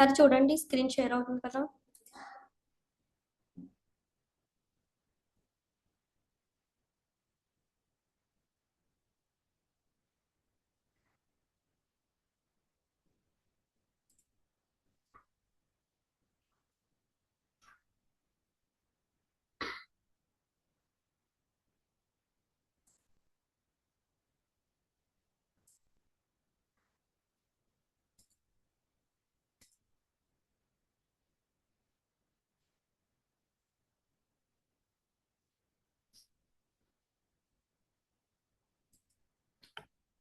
ఒకసారి చూడండి, screen share అవుతుంది కదా.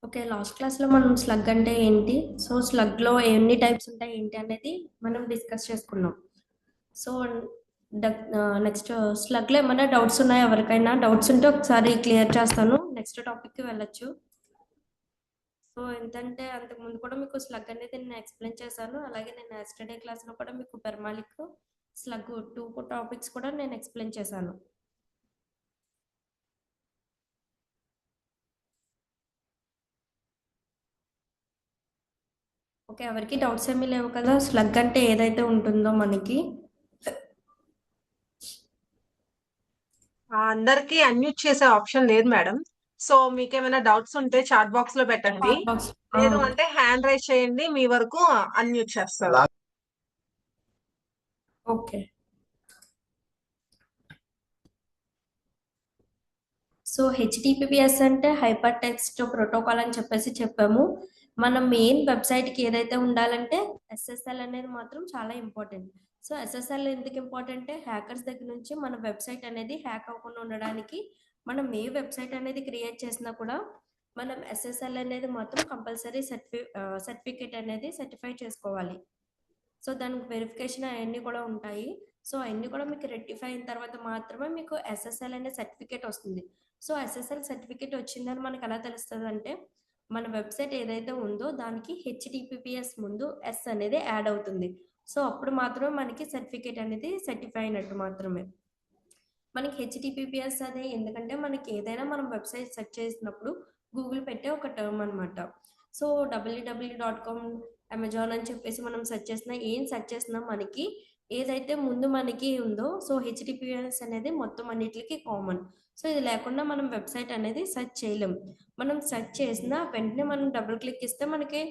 ఓకే, లాస్ట్ క్లాస్లో మనం స్లగ్ అంటే ఏంటి, సో స్లగ్లో ఎన్ని టైప్స్ ఉంటాయి ఏంటి అనేది మనం డిస్కస్ చేసుకున్నాం. సో నెక్స్ట్ స్లగ్లో ఏమైనా డౌట్స్ ఉన్నాయా? ఎవరికైనా డౌట్స్ ఉంటే ఒకసారి క్లియర్ చేస్తాను, నెక్స్ట్ టాపిక్కి వెళ్ళొచ్చు. సో ఏంటంటే అంతకుముందు కూడా మీకు స్లగ్ అనేది నేను ఎక్స్ప్లెయిన్ చేశాను, అలాగే నేను ఎస్టర్డే క్లాస్లో కూడా మీకు పెర్మాలిక్ స్లగ్ 2 టాపిక్స్ కూడా నేను ఎక్స్ప్లెయిన్ చేశాను. ఓకే, ఎవరికి డౌట్స్ ఏమీ లేవు కదా? స్లగ్ అంటే ఏదైతే ఉంటుందో మనకి అందరికి అన్మ్యూట్ చేసే ఆప్షన్ లేదు మేడం. సో మీకేమైనా డౌట్స్ ఉంటే చాట్ బాక్స్ లో పెట్టండి, చాట్ బాక్స్. లేదు అంటే హ్యాండ్ రైజ్ చేయండి, మీ వరకు అన్మ్యూట్ చేస్తారు. ఓకే, సో హెచ్టిటిపిఎస్ అంటే హైపర్ టెక్స్ట్ ప్రోటోకాల్ అని చెప్పేసి చెప్పాము. మన మెయిన్ వెబ్సైట్కి ఏదైతే ఉండాలంటే ఎస్ఎస్ఎల్ అనేది మాత్రం చాలా ఇంపార్టెంట్. సో ఎస్ఎస్ఎల్ ఎందుకు ఇంపార్టెంట్? హ్యాకర్స్ దగ్గర నుంచి మన వెబ్సైట్ అనేది హ్యాక్ అవ్వకుండా ఉండడానికి మనం ఏ వెబ్సైట్ అనేది క్రియేట్ చేసినా కూడా మనం ఎస్ఎస్ఎల్ అనేది మాత్రం కంపల్సరీ సర్టిఫికేట్ అనేది సర్టిఫై చేసుకోవాలి. సో దానికి వెరిఫికేషన్ అవన్నీ కూడా ఉంటాయి. సో అవన్నీ కూడా మీకు రెక్టిఫై అయిన తర్వాత మాత్రమే మీకు ఎస్ఎస్ఎల్ అనే సర్టిఫికేట్ వస్తుంది. సో ఎస్ఎస్ఎల్ సర్టిఫికేట్ వచ్చిందని మనకు ఎలా తెలుస్తుంది అంటే, మన వెబ్సైట్ ఏదైతే ఉందో దానికి హెచ్టిటిపిఎస్ ముందు ఎస్ అనేది యాడ్ అవుతుంది. సో అప్పుడు మాత్రమే మనకి సర్టిఫికేట్ అనేది సర్టిఫై అయినట్టు మాత్రమే. మనకి హెచ్టిటిపిఎస్ అదే ఎందుకంటే మనకి ఏదైనా మనం వెబ్సైట్ సెర్చ్ చేసినప్పుడు గూగుల్ పెట్టే ఒక టర్మ్ అనమాట. సో www.com, అమెజాన్ అని చెప్పేసి మనం సెర్చ్ చేసినా ఏం సెర్చ్ చేసినా మనకి ఏదైతే ముందు మనకి ఉందో, సో హెచ్టిటిపిఎస్ అనేది మొత్తం అన్నిటికి కామన్. సో ఇది లేకుండా మనం వెబ్సైట్ అనేది సెర్చ్ చేయలేం. మనం సెర్చ్ చేసిన వెంటనే మనం డబుల్ క్లిక్ ఇస్తే మనకి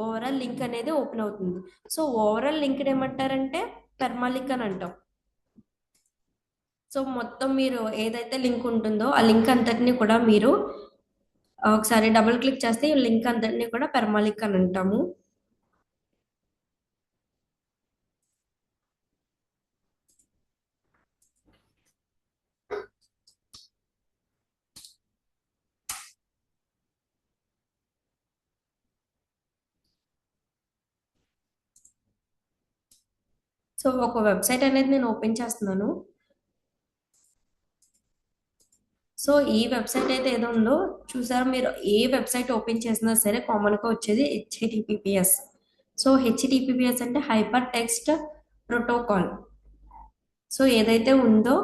ఓవరాల్ లింక్ అనేది ఓపెన్ అవుతుంది. సో ఓవరాల్ లింక్ ఏమంటారంటే పెర్మాలిక్ అని అంటాం. సో మొత్తం మీరు ఏదైతే లింక్ ఉంటుందో ఆ లింక్ అంతటిని కూడా మీరు ఒకసారి డబుల్ క్లిక్ చేస్తే ఈ లింక్ అంతటిని కూడా పెర్మాలిక్ అని అంటాము. సో ఒక వెబ్సైట్ అనేది నేను ఓపెన్ చేస్తున్నాను. సో ఈ వెబ్సైట్ అయితే ఏదో ఉందో చూసారా, మీరు ఏ వెబ్సైట్ ఓపెన్ చేసినా సరే కామన్గా వచ్చేది హెచ్టిటిపిఎస్. సో హెచ్టిటిపిఎస్ అంటే హైపర్ టెక్స్ట్ ప్రోటోకాల్. సో ఏదైతే ఉందో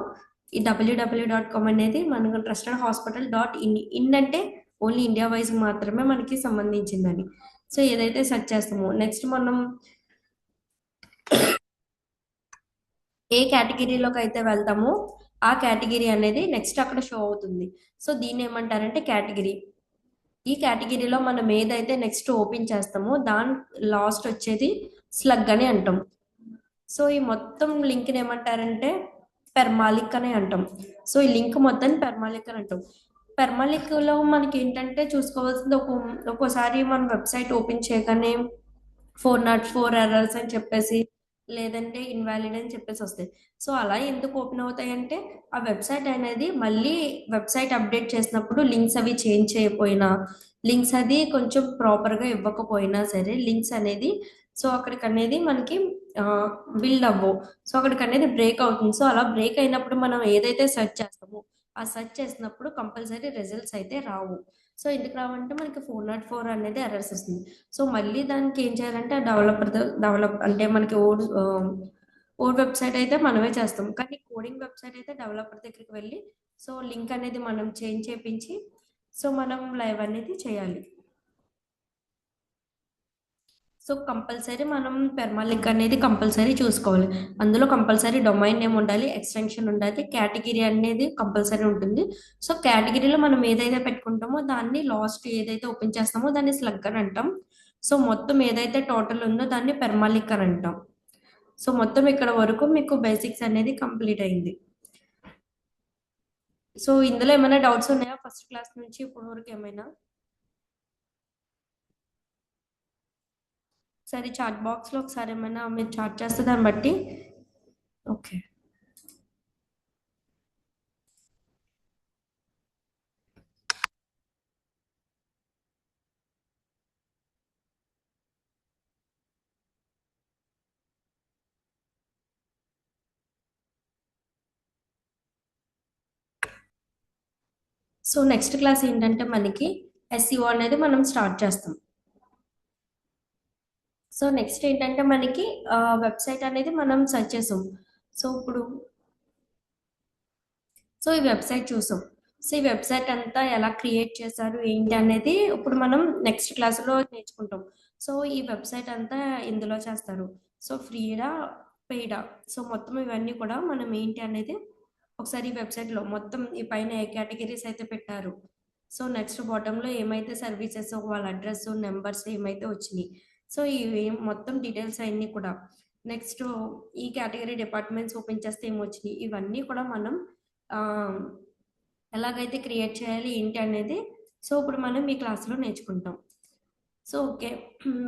ఈ www.com అనేది మనకు ట్రస్టెడ్ హాస్పిటల్ .in అంటే ఓన్లీ ఇండియా వైజ్ మాత్రమే మనకి సంబంధించిందని. సో ఏదైతే సెర్చ్ చేస్తామో నెక్స్ట్ మనం ఏ కేటగిరీలోకి అయితే వెళ్తామో ఆ కేటగిరీ అనేది నెక్స్ట్ అక్కడ షో అవుతుంది. సో దీన్ని ఏమంటారంటే కేటగిరీ. ఈ కేటగిరీలో మనం ఏదైతే నెక్స్ట్ ఓపెన్ చేస్తామో దాని లాస్ట్ వచ్చేది స్లగ్ అని అంటాం. సో ఈ మొత్తం లింక్ని ఏమంటారంటే పెర్మాలిక్ అని అంటాం. సో ఈ లింక్ మొత్తం పెర్మాలిక్ అని అంటాం. పెర్మాలిక్లో మనకి ఏంటంటే చూసుకోవాల్సింది ఒక్కోసారి మన వెబ్సైట్ ఓపెన్ చేయగానే 404 ఎర్రర్స్ అని చెప్పేసి, లేదంటే ఇన్వాలిడ్ అని చెప్పేసి వస్తాయి. సో అలా ఎందుకు ఓపెన్ అవుతాయంటే ఆ వెబ్సైట్ అనేది మళ్ళీ వెబ్సైట్ అప్డేట్ చేసినప్పుడు లింక్స్ అవి చేంజ్ చేయకపోయినా, లింక్స్ అది కొంచెం ప్రాపర్గా ఇవ్వకపోయినా సరే లింక్స్ అనేది సో అక్కడికి అనేది మనకి బిల్డ్ అవ్వవు. సో అక్కడికి అనేది బ్రేక్ అవుతుంది. సో అలా బ్రేక్ అయినప్పుడు మనం ఏదైతే సెర్చ్ చేస్తామో ఆ సెర్చ్ చేసినప్పుడు కంపల్సరీ రిజల్ట్స్ అయితే రావు. సో ఎందుకు రావంటే మనకి 404 అనేది ఎర్రర్స్ వస్తుంది. సో మళ్ళీ దానికి ఏం చేయాలంటే ఆ డెవలప్ అంటే మనకి ఓడ్ వెబ్సైట్ అయితే మనమే చేస్తాం, కానీ కోడింగ్ వెబ్సైట్ అయితే డెవలపర్ దగ్గరికి వెళ్ళి సో లింక్ అనేది మనం చేంజ్ చేయించి సో మనం లైవ్ అనేది చేయాలి. సో కంపల్సరీ మనం పెర్మాలింక్ అనేది కంపల్సరీ చూసుకోవాలి. అందులో కంపల్సరీ డొమైన్ నేమ్ ఉండాలి, ఎక్స్టెన్షన్ ఉండాలి, కేటగిరీ అనేది కంపల్సరీ ఉంటుంది. సో కేటగిరీలో మనం ఏదైతే పెట్టుకుంటామో దాన్ని లాస్ట్ ఏదైతే ఓపెన్ చేస్తామో దాన్ని స్లగ్ అని అంటాం. సో మొత్తం ఏదైతే టోటల్ ఉందో దాన్ని పెర్మాలింక్ అని అంటాం. సో మొత్తం ఇక్కడ వరకు మీకు బేసిక్స్ అనేది కంప్లీట్ అయింది. సో ఇందులో ఏమైనా డౌట్స్ ఉన్నాయా ఫస్ట్ క్లాస్ నుంచి ఇప్పటి వరకు ఏమైనా? ఒకసారి చాట్ బాక్స్లో ఒకసారి ఏమైనా మీరు చాట్ చేస్తే దాన్ని బట్టి. ఓకే. సో నెక్స్ట్ క్లాస్ ఏంటంటే మనకి ఎస్ఈఓ అనేది మనం స్టార్ట్ చేస్తాం. సో నెక్స్ట్ ఏంటంటే మనకి వెబ్సైట్ అనేది మనం సెర్చ్ చేసాం. సో ఇప్పుడు ఈ వెబ్సైట్ చూసాం. సో ఈ వెబ్సైట్ అంతా ఎలా క్రియేట్ చేశారు ఏంటి అనేది ఇప్పుడు మనం నెక్స్ట్ క్లాస్లో నేర్చుకుంటాం. సో ఈ వెబ్సైట్ అంతా ఇందులో చేస్తారు. సో ఫ్రీడా పెయిడా సో మొత్తం ఇవన్నీ కూడా మనం ఏంటి అనేది ఒకసారి ఈ వెబ్సైట్లో మొత్తం ఈ పైన ఏ కేటగిరీస్ అయితే పెట్టారు. సో నెక్స్ట్ బాటంలో ఏమైతే సర్వీసెస్ వాళ్ళ అడ్రస్ నెంబర్స్ ఏమైతే వచ్చినాయి. సో ఇవి మొత్తం డీటెయిల్స్ అన్నీ కూడా నెక్స్ట్ ఈ కేటగిరీ డిపార్ట్మెంట్స్ ఓపెన్ చేస్తే ఏమొచ్చినాయి ఇవన్నీ కూడా మనం ఆ, ఎలాగైతే క్రియేట్ చేయాలి ఏంటి అనేది సో ఇప్పుడు మనం ఈ క్లాస్లో నేర్చుకుంటాం. సో ఓకే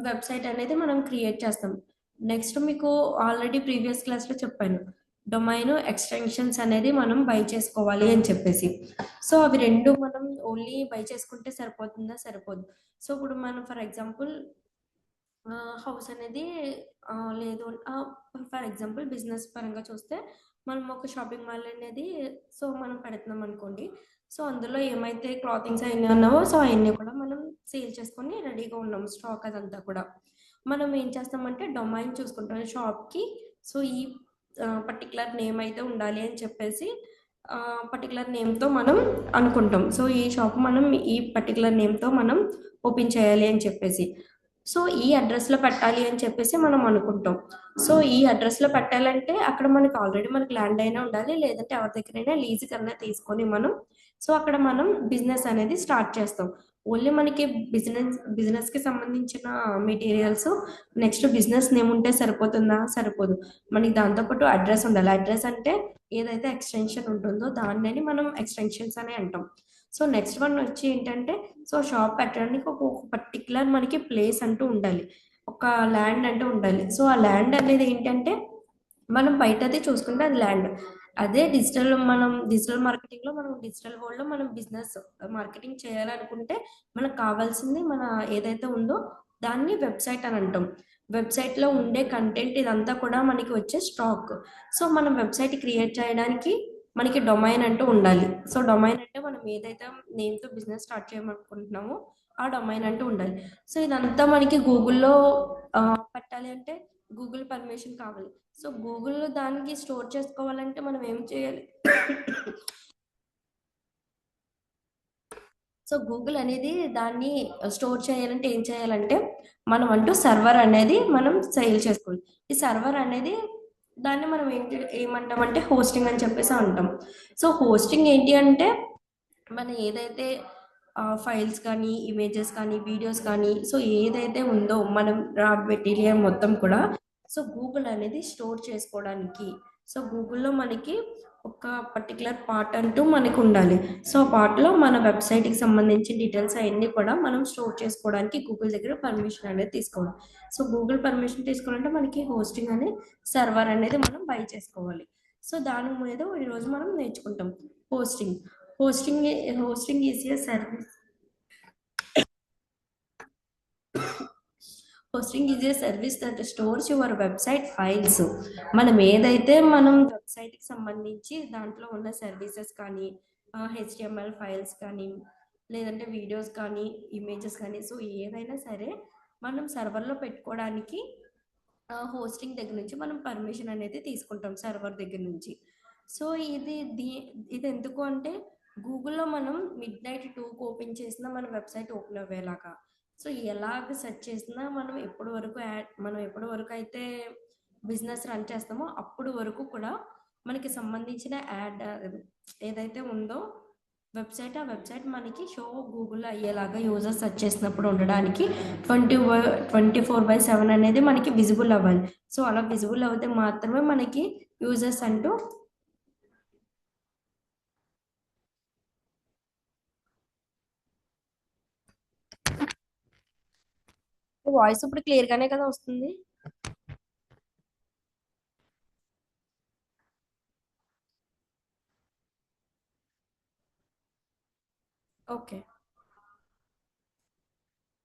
వెబ్సైట్ అనేది మనం క్రియేట్ చేస్తాం. నెక్స్ట్ మీకు ఆల్రెడీ ప్రీవియస్ క్లాస్లో చెప్పాను డొమైన్ ఎక్స్టెన్షన్స్ అనేది మనం బై చేసుకోవాలి అని చెప్పేసి. సో అవి రెండు మనం ఓన్లీ బై చేసుకుంటే సరిపోతుందా? సరిపోదు. సో ఇప్పుడు మనం ఫర్ ఎగ్జాంపుల్ హౌస్ అనేది లేదు ఫర్ ఎగ్జాంపుల్ బిజినెస్ పరంగా చూస్తే మనం ఒక షాపింగ్ మాల్ అనేది సో మనం పెడుతున్నాం అనుకోండి. సో అందులో ఏమైతే క్లాతింగ్స్ అయినా ఉన్నావో సో అవన్నీ కూడా మనం సేల్ చేసుకొని రెడీగా ఉన్నాము స్టాక్ అదంతా కూడా. మనం ఏం చేస్తామంటే డొమైన్ చూసుకుంటాం షాప్కి. సో ఈ పర్టికులర్ నేమ్ అయితే ఉండాలి అని చెప్పేసి పర్టికులర్ నేమ్తో మనం అనుకుంటాం. సో ఈ షాప్ మనం ఈ పర్టికులర్ నేమ్తో మనం ఓపెన్ చేయాలి అని చెప్పేసి. సో ఈ అడ్రస్లో పెట్టాలి అని చెప్పేసి మనం అనుకుంటాం. సో ఈ అడ్రస్లో పెట్టాలంటే అక్కడ మనకి ఆల్రెడీ మనకి ల్యాండ్ అయినా ఉండాలి లేదంటే ఎవరి దగ్గరైనా లీజ్ కన్నా తీసుకొని మనం సో అక్కడ మనం బిజినెస్ అనేది స్టార్ట్ చేస్తాం. ఓన్లీ మనకి బిజినెస్కి సంబంధించిన మెటీరియల్స్ నెక్స్ట్ బిజినెస్ నేమ్ ఉంటే సరిపోతుందా? సరిపోదు. మనకి దాంతోపాటు అడ్రస్ ఉండాలి. అడ్రస్ అంటే ఏదైతే ఎక్స్టెన్షన్ ఉంటుందో దాన్ని మనం ఎక్స్టెన్షన్స్ అని అంటాం. సో నెక్స్ట్ వన్ వచ్చి ఏంటంటే సో షాప్ పెట్టడానికి ఒక పర్టికులర్ మనకి ప్లేస్ అంటూ ఉండాలి. ఒక ల్యాండ్ అంటూ ఉండాలి. సో ఆ ల్యాండ్ అనేది ఏంటంటే మనం బయటది చూసుకుంటే అది ల్యాండ్. అదే మనం డిజిటల్ మార్కెటింగ్లో మనం డిజిటల్ వరల్డ్లో మనం బిజినెస్ మార్కెటింగ్ చేయాలనుకుంటే మనకు కావాల్సింది మన ఏదైతే ఉందో దాన్ని వెబ్సైట్ అని అంటాం. వెబ్సైట్లో ఉండే కంటెంట్ ఇదంతా కూడా మనకి వచ్చే స్టాక్. సో మనం వెబ్సైట్ క్రియేట్ చేయడానికి మనకి డొమైన్ అంటూ ఉండాలి. సో డొమైన్ అంటే మనం ఏదైతే నేమ్తో బిజినెస్ స్టార్ట్ చేయమనుకుంటున్నామో ఆ డొమైన్ అంటూ ఉండాలి. సో ఇదంతా మనకి గూగుల్లో పెట్టాలి అంటే గూగుల్ పర్మిషన్ కావాలి. సో గూగుల్లో దానికి స్టోర్ చేసుకోవాలంటే మనం ఏం చేయాలి? సో గూగుల్ అనేది దాన్ని స్టోర్ చేయాలంటే ఏం చేయాలంటే మనం అంటూ సర్వర్ అనేది మనం సేల్ చేసుకోవాలి. ఈ సర్వర్ అనేది దాన్ని మనం ఏమంటామంటే హోస్టింగ్ అని చెప్పేసి అంటాం. సో హోస్టింగ్ ఏంటి అంటే మన ఏదైతే ఫైల్స్ కానీ ఇమేజెస్ కానీ వీడియోస్ కానీ సో ఏదైతే ఉందో మనం రా మెటీరియల్ మొత్తం కూడా సో గూగుల్ అనేది స్టోర్ చేసుకోవడానికి. సో గూగుల్లో మనకి ఒక పర్టికులర్ పార్ట్ అంటూ మనకు ఉండాలి. సో పార్ట్లో మన వెబ్సైట్కి సంబంధించిన డీటెయిల్స్ అవన్నీ కూడా మనం స్టోర్ చేసుకోవడానికి గూగుల్ దగ్గర పర్మిషన్ అనేది తీసుకోవాలి. సో గూగుల్ పర్మిషన్ తీసుకోవాలంటే మనకి హోస్టింగ్ అనే సర్వర్ అనేది మనం బై చేసుకోవాలి. సో దాని మీద ఈరోజు మనం నేర్చుకుంటాం hosting. Hosting is a service. Hosting is a service that stores your website files. మనం ఏదైతే మనం వెబ్సైట్కి సంబంధించి దాంట్లో ఉన్న సర్వీసెస్ కానీ హెచ్టిఎంఎల్ ఫైల్స్ కానీ లేదంటే వీడియోస్ కానీ ఇమేజెస్ కానీ సో ఏదైనా సరే మనం సర్వర్లో పెట్టుకోవడానికి హోస్టింగ్ దగ్గర నుంచి మనం పర్మిషన్ అనేది తీసుకుంటాం సర్వర్ దగ్గర నుంచి. సో ఇది ఎందుకు అంటే గూగుల్లో మనం మిడ్ నైట్ 2కి ఓపెన్ చేసిన మన వెబ్సైట్ ఓపెన్ అవ్వేలాగా. సో ఎలాగ సెర్చ్ చేసినా మనం ఎప్పటి వరకు అయితే బిజినెస్ రన్ చేస్తామో అప్పుడు వరకు కూడా మనకి సంబంధించిన యాడ్ ఏదైతే ఉందో ఆ వెబ్సైట్ మనకి షో గూగుల్లో అయ్యేలాగా యూజర్ సెర్చ్ చేసినప్పుడు ఉండడానికి 24/7 అనేది మనకి విజిబుల్ అవ్వాలి. సో అలా విజిబుల్ అవుతే మాత్రమే మనకి యూజర్స్ అంటూ వాయిస్ ఇప్పుడు క్లియర్ గానే కదా వస్తుంది. ఓకే.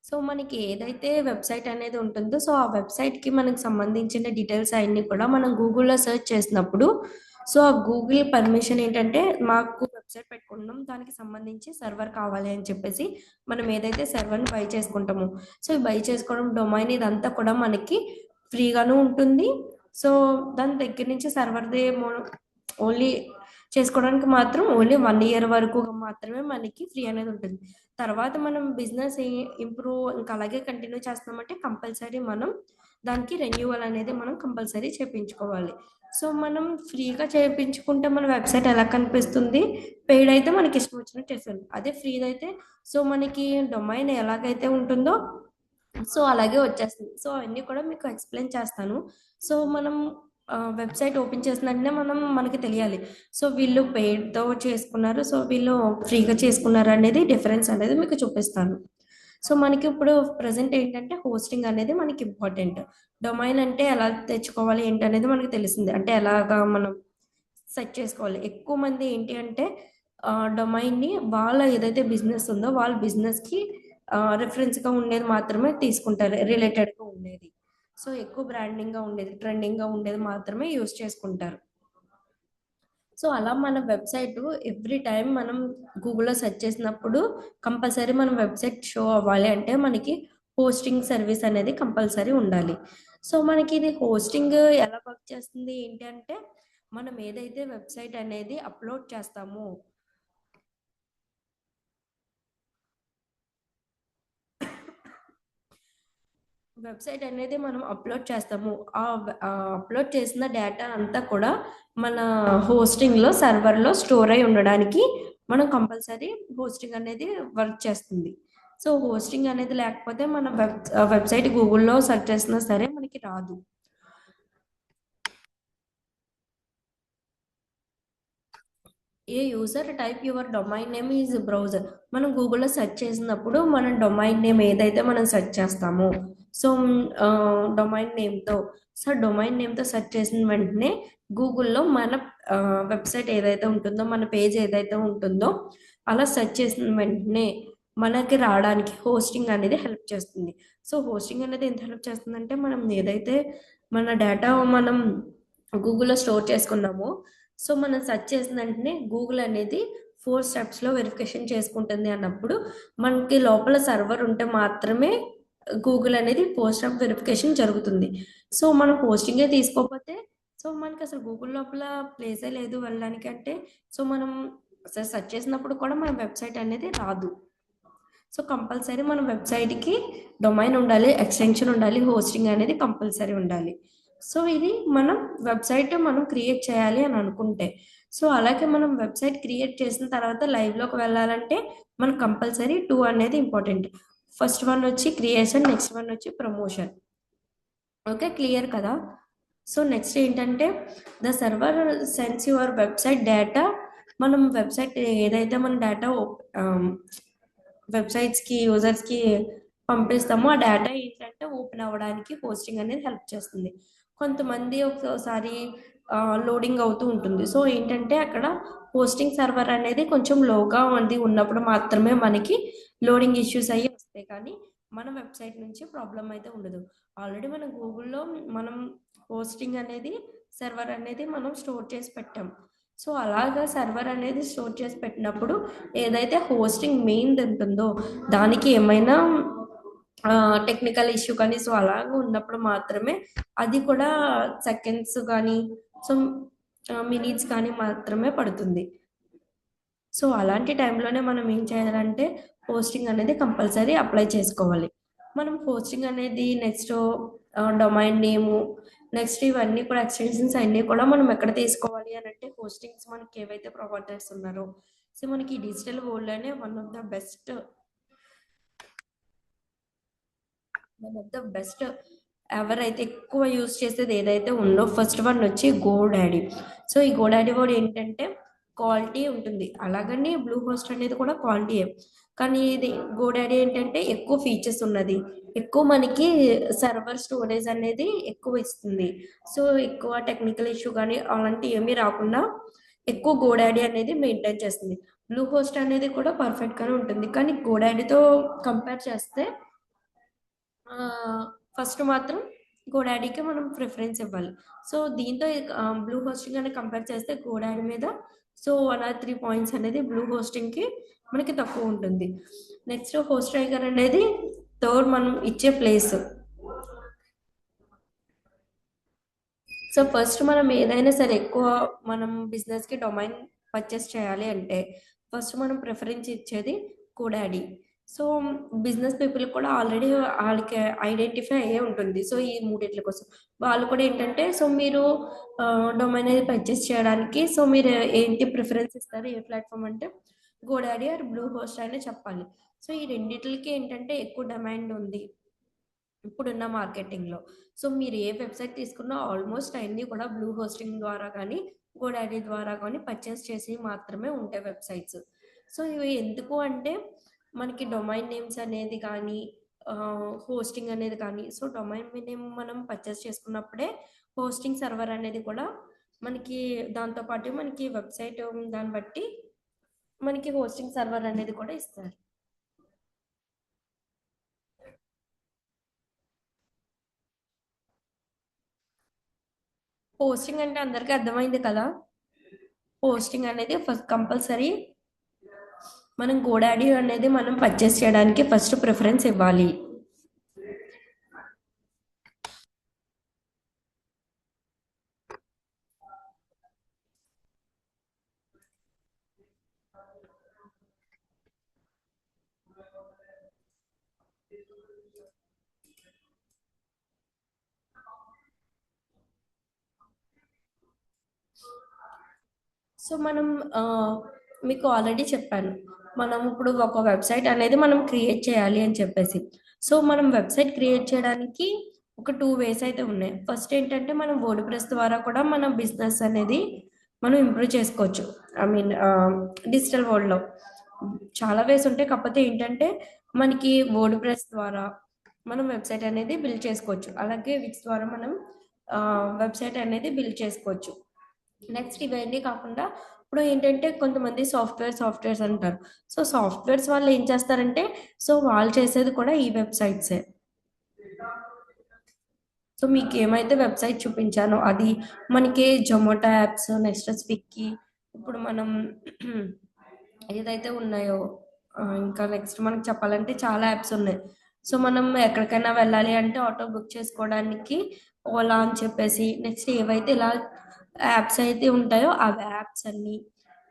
సో మనకి ఏదైతే వెబ్సైట్ అనేది ఉంటుందో సో ఆ వెబ్సైట్కి మనకి సంబంధించిన డీటెయిల్స్ అన్ని కూడా మనం గూగుల్లో సెర్చ్ చేసినప్పుడు సో ఆ గూగుల్ పర్మిషన్ ఏంటంటే మాకు వెబ్సైట్ పెట్టుకుంటున్నాం దానికి సంబంధించి సర్వర్ కావాలి అని చెప్పేసి మనం ఏదైతే సర్వర్ని బై చేసుకుంటామో సో ఈ బై చేసుకోవడం డొమైన్ ఇదంతా కూడా మనకి ఫ్రీగాను ఉంటుంది. సో దాని దగ్గర నుంచి సర్వర్ది ఓన్లీ చేసుకోవడానికి మాత్రం ఓన్లీ 1 year వరకు మాత్రమే మనకి ఫ్రీ అనేది ఉంటుంది. తర్వాత మనం బిజినెస్ ఇంప్రూవ్ ఇంకా అలాగే కంటిన్యూ చేస్తున్నామంటే కంపల్సరీ మనం దానికి రెన్యూవల్ అనేది మనం కంపల్సరీ చేయించుకోవాలి. సో మనం ఫ్రీగా చేయించుకుంటే మన వెబ్సైట్ ఎలా కనిపిస్తుంది, పెయిడ్ అయితే మనకి ఇష్టం వచ్చినట్టు చేస్తుంది. అదే ఫ్రీది అయితే సో మనకి డొమైన్ ఎలాగైతే ఉంటుందో సో అలాగే వచ్చేస్తుంది. సో అవన్నీ కూడా మీకు ఎక్స్ప్లెయిన్ చేస్తాను. సో మనం వెబ్సైట్ ఓపెన్ చేసిన వెంటనే మనకి తెలియాలి. సో వీళ్ళు పెయిడ్తో చేసుకున్నారు, సో వీళ్ళు ఫ్రీగా చేసుకున్నారు అనేది డిఫరెన్స్ అనేది మీకు చూపిస్తాను. సో మనకి ఇప్పుడు ప్రజెంట్ ఏంటంటే హోస్టింగ్ అనేది మనకి ఇంపార్టెంట్. డొమైన్ అంటే ఎలా తెచ్చుకోవాలి ఏంటి అనేది మనకి తెలిసింది. అంటే ఎలాగా మనం సెట్ చేసుకోవాలి. ఎక్కువ మంది ఏంటి అంటే డొమైన్ని వాళ్ళ ఏదైతే బిజినెస్ ఉందో వాళ్ళ బిజినెస్కి రిఫరెన్స్గా ఉండేది మాత్రమే తీసుకుంటారు, రిలేటెడ్గా ఉండేది. సో ఎక్కువ బ్రాండింగ్గా ఉండేది, ట్రెండింగ్గా ఉండేది మాత్రమే యూజ్ చేసుకుంటారు. సో అలా మన వెబ్సైట్ ఎవ్రీ టైం మనం గూగుల్లో సెర్చ్ చేసినప్పుడు కంపల్సరీ మన వెబ్సైట్ షో అవ్వాలి అంటే మనకి హోస్టింగ్ సర్వీస్ అనేది కంపల్సరీ ఉండాలి. సో మనకి ఇది హోస్టింగ్ ఎలా వర్క్ చేస్తుంది ఏంటి అంటే మనం ఏదైతే వెబ్సైట్ అనేది అప్లోడ్ చేస్తామో వెబ్సైట్ అనేది మనం అప్లోడ్ చేస్తాము. అప్లోడ్ చేసిన డేటా అంతా కూడా మన హోస్టింగ్లో సర్వర్లో స్టోర్ అయి ఉండడానికి మనం కంపల్సరీ హోస్టింగ్ అనేది వర్క్ చేస్తుంది. సో హోస్టింగ్ అనేది లేకపోతే మన వెబ్సైట్ గూగుల్లో సెర్చ్ చేసినా సరే మనకి రాదు. A user type your domain name is browser. మనం గూగుల్లో సెర్చ్ చేసినప్పుడు మన డొమైన్ నేమ్ ఏదైతే మనం సెర్చ్ చేస్తామో సో డొమైన్ నేమ్తో డొమైన్ నేమ్తో సెర్చ్ చేసిన వెంటనే గూగుల్లో మన వెబ్సైట్ ఏదైతే ఉంటుందో మన పేజ్ ఏదైతే ఉంటుందో అలా సెర్చ్ చేసిన వెంటనే మనకి రావడానికి హోస్టింగ్ అనేది హెల్ప్ చేస్తుంది. సో హోస్టింగ్ అనేది ఎంత హెల్ప్ చేస్తుందంటే మనం ఏదైతే మన డేటా మనం గూగుల్లో స్టోర్ చేసుకున్నామో సో మనం సెర్చ్ చేసిన వెంటనే గూగుల్ అనేది 4 స్టెప్స్లో వెరిఫికేషన్ చేసుకుంటుంది అన్నప్పుడు మనకి లోపల సర్వర్ ఉంటే మాత్రమే గూగుల్ అనేది 4 స్టెప్ వెరిఫికేషన్ జరుగుతుంది. సో మనం హోస్టింగే తీసుకోకపోతే సో మనకి అసలు గూగుల్ లోపల ప్లేసే లేదు వెళ్ళడానికి అంటే సో మనం సెర్చ్ చేసినప్పుడు కూడా మన వెబ్సైట్ అనేది రాదు. సో కంపల్సరీ మన వెబ్సైట్కి డొమైన్ ఉండాలి, ఎక్స్టెన్షన్ ఉండాలి, హోస్టింగ్ అనేది కంపల్సరీ ఉండాలి. సో ఇది మనం వెబ్సైట్ మనం క్రియేట్ చేయాలి అని అనుకుంటే సో అలాగే మనం వెబ్సైట్ క్రియేట్ చేసిన తర్వాత లైవ్లోకి వెళ్ళాలంటే మనకు కంపల్సరీ 2 అనేది ఇంపార్టెంట్. ఫస్ట్ వన్ వచ్చి క్రియేషన్, నెక్స్ట్ వన్ వచ్చి ప్రమోషన్. ఓకే, క్లియర్ కదా? సో నెక్స్ట్ ఏంటంటే the server sense your website data. మనం వెబ్సైట్ ఏదైతే మన డేటా వెబ్సైట్స్కి యూజర్స్కి పంపిస్తామో ఆ డేటా ఏంటంటే ఓపెన్ అవ్వడానికి హోస్టింగ్ అనేది హెల్ప్ చేస్తుంది. కొంతమంది ఒకసారి లోడింగ్ అవుతూ ఉంటుంది. సో ఏంటంటే అక్కడ హోస్టింగ్ సర్వర్ అనేది కొంచెం లోగా ఉన్నప్పుడు మాత్రమే మనకి లోడింగ్ ఇష్యూస్ అయ్యి వస్తాయి, కానీ మన వెబ్సైట్ నుంచి ప్రాబ్లం అయితే ఉండదు. ఆల్రెడీ మన గూగుల్లో మనం హోస్టింగ్ అనేది సర్వర్ అనేది మనం స్టోర్ చేసి పెట్టాం. సో అలాగా సర్వర్ అనేది స్టోర్ చేసి పెట్టినప్పుడు ఏదైతే హోస్టింగ్ మెయిన్ ఉంటుందో దానికి ఏమైనా టెక్నికల్ ఇష్యూ కానీ సో అలాగ ఉన్నప్పుడు మాత్రమే అది కూడా సెకండ్స్ కానీ సో మినిట్స్ కానీ మాత్రమే పడుతుంది. సో అలాంటి టైంలోనే మనం ఏం చేయాలంటే హోస్టింగ్ అనేది కంపల్సరీ అప్లై చేసుకోవాలి. మనం హోస్టింగ్ అనేది నెక్స్ట్ డొమైన్ నేము నెక్స్ట్ ఇవన్నీ కూడా ఎక్స్టెన్షన్స్ అన్నీ కూడా మనం ఎక్కడ తీసుకోవాలి అని అంటే హోస్టింగ్స్ మనకి ఏవైతే ప్రొవైడర్స్ ఉన్నారో సో మనకి డిజిటల్ వరల్డ్లోనే వన్ ఆఫ్ ద బెస్ట్ ఎవరైతే ఎక్కువ యూజ్ చేసేది ఏదైతే ఉందో ఫస్ట్ వన్ వచ్చి గోడాడీ. సో ఈ గోడాడీ కూడా ఏంటంటే క్వాలిటీ ఉంటుంది, అలాగని బ్లూ హోస్ట్ అనేది కూడా క్వాలిటీయే. కానీ ఇది గోడాడీ ఏంటంటే ఎక్కువ ఫీచర్స్ ఉన్నది, ఎక్కువ మనకి సర్వర్ స్టోరేజ్ అనేది ఎక్కువ ఇస్తుంది. సో ఎక్కువ టెక్నికల్ ఇష్యూ కానీ అలాంటి ఏమీ రాకుండా ఎక్కువ గోడాడీ అనేది మెయింటైన్ చేస్తుంది. బ్లూ హోస్ట్ అనేది కూడా పర్ఫెక్ట్గానే ఉంటుంది, కానీ గోడాడీతో కంపేర్ చేస్తే ఫస్ట్ మాత్రం గోడాడీకి మనం ప్రిఫరెన్స్ ఇవ్వాలి. సో దీంతో బ్లూ హోస్టింగ్ అనేది కంపేర్ చేస్తే గోడాడీ మీద సో 1 or 3 పాయింట్స్ అనేది బ్లూ హోస్టింగ్కి మనకి తక్కువ ఉంటుంది. నెక్స్ట్ హోస్ట్ టైగర్ అనేది థర్డ్ మనం ఇచ్చే ప్లేస్. సో ఫస్ట్ మనం ఏదైనా సరే ఎక్కువ మనం బిజినెస్కి డొమైన్ పర్చేస్ చేయాలి అంటే ఫస్ట్ మనం ప్రిఫరెన్స్ ఇచ్చేది గోడాడీ. సో బిజినెస్ పీపుల్ కూడా ఆల్రెడీ వాళ్ళకి ఐడెంటిఫై అయ్యే ఉంటుంది. సో ఈ మూడిట్ల కోసం వాళ్ళు కూడా ఏంటంటే సో మీరు డొమైన్ అనేది పర్చేస్ చేయడానికి సో మీరు ఏంటి ప్రిఫరెన్స్ ఇస్తారు ఏ ప్లాట్ఫామ్ అంటే గోడాడీ ఆర్ బ్లూ హోస్ట్ అనే చెప్పాలి. సో ఈ రెండిట్లకి ఏంటంటే ఎక్కువ డిమాండ్ ఉంది ఇప్పుడున్న మార్కెటింగ్లో. సో మీరు ఏ వెబ్సైట్ తీసుకున్నా ఆల్మోస్ట్ అన్నీ కూడా బ్లూ హోస్టింగ్ ద్వారా కానీ గోడాడీ ద్వారా కానీ పర్చేస్ చేసి మాత్రమే ఉంటాయి వెబ్సైట్స్. సో ఇవి ఎందుకు అంటే మనకి డొమైన్ నేమ్స్ అనేది కానీ హోస్టింగ్ అనేది కానీ సో డొమైన్ నేమ్ మనం పర్చేస్ చేసుకున్నప్పుడే హోస్టింగ్ సర్వర్ అనేది కూడా మనకి దాంతోపాటు మనకి వెబ్సైట్ దాన్ని బట్టి మనకి హోస్టింగ్ సర్వర్ అనేది కూడా ఇస్తారు. హోస్టింగ్ అంటే అందరికీ అర్థమైంది కదా. హోస్టింగ్ అనేది ఫస్ట్ కంపల్సరీ మనం గోడాడీ అనేది మనం పర్చేస్ చేయడానికి ఫస్ట్ ప్రిఫరెన్స్ ఇవ్వాలి. సో మనం మీకు ఆల్రెడీ చెప్పాను మనం ఇప్పుడు ఒక వెబ్సైట్ అనేది మనం క్రియేట్ చేయాలి అని చెప్పేసి. సో మనం వెబ్సైట్ క్రియేట్ చేయడానికి ఒక 2 వేస్ అయితే ఉన్నాయి. ఫస్ట్ ఏంటంటే మనం వర్డ్ ప్రెస్ ద్వారా కూడా మన బిజినెస్ అనేది మనం ఇంప్రూవ్ చేసుకోవచ్చు. ఐ మీన్ డిజిటల్ వరల్డ్లో చాలా వేస్ ఉంటాయి, కాకపోతే ఏంటంటే మనకి వర్డ్ ప్రెస్ ద్వారా మనం వెబ్సైట్ అనేది బిల్డ్ చేసుకోవచ్చు, అలాగే విక్స్ ద్వారా మనం వెబ్సైట్ అనేది బిల్డ్ చేసుకోవచ్చు. నెక్స్ట్ ఇవన్నీ కాకుండా ఇప్పుడు ఏంటంటే కొంతమంది సాఫ్ట్వేర్స్ అంటారు. సో సాఫ్ట్వేర్స్ వాళ్ళు ఏం చేస్తారంటే సో వాళ్ళు చేసేది కూడా ఈ వెబ్సైట్సే. సో మీకు ఏమైతే వెబ్సైట్ చూపించానో అది మనకి జొమాటో యాప్స్ నెక్స్ట్ స్విగ్గీ ఇప్పుడు మనం ఏదైతే ఉన్నాయో ఇంకా నెక్స్ట్ మనకి చెప్పాలంటే చాలా యాప్స్ ఉన్నాయి. సో మనం ఎక్కడికైనా వెళ్ళాలి అంటే ఆటో బుక్ చేసుకోవడానికి ఓలా అని చెప్పేసి నెక్స్ట్ ఏవైతే ఇలా యాప్స్ అయితే ఉంటాయో ఆ యాప్స్ అన్నీ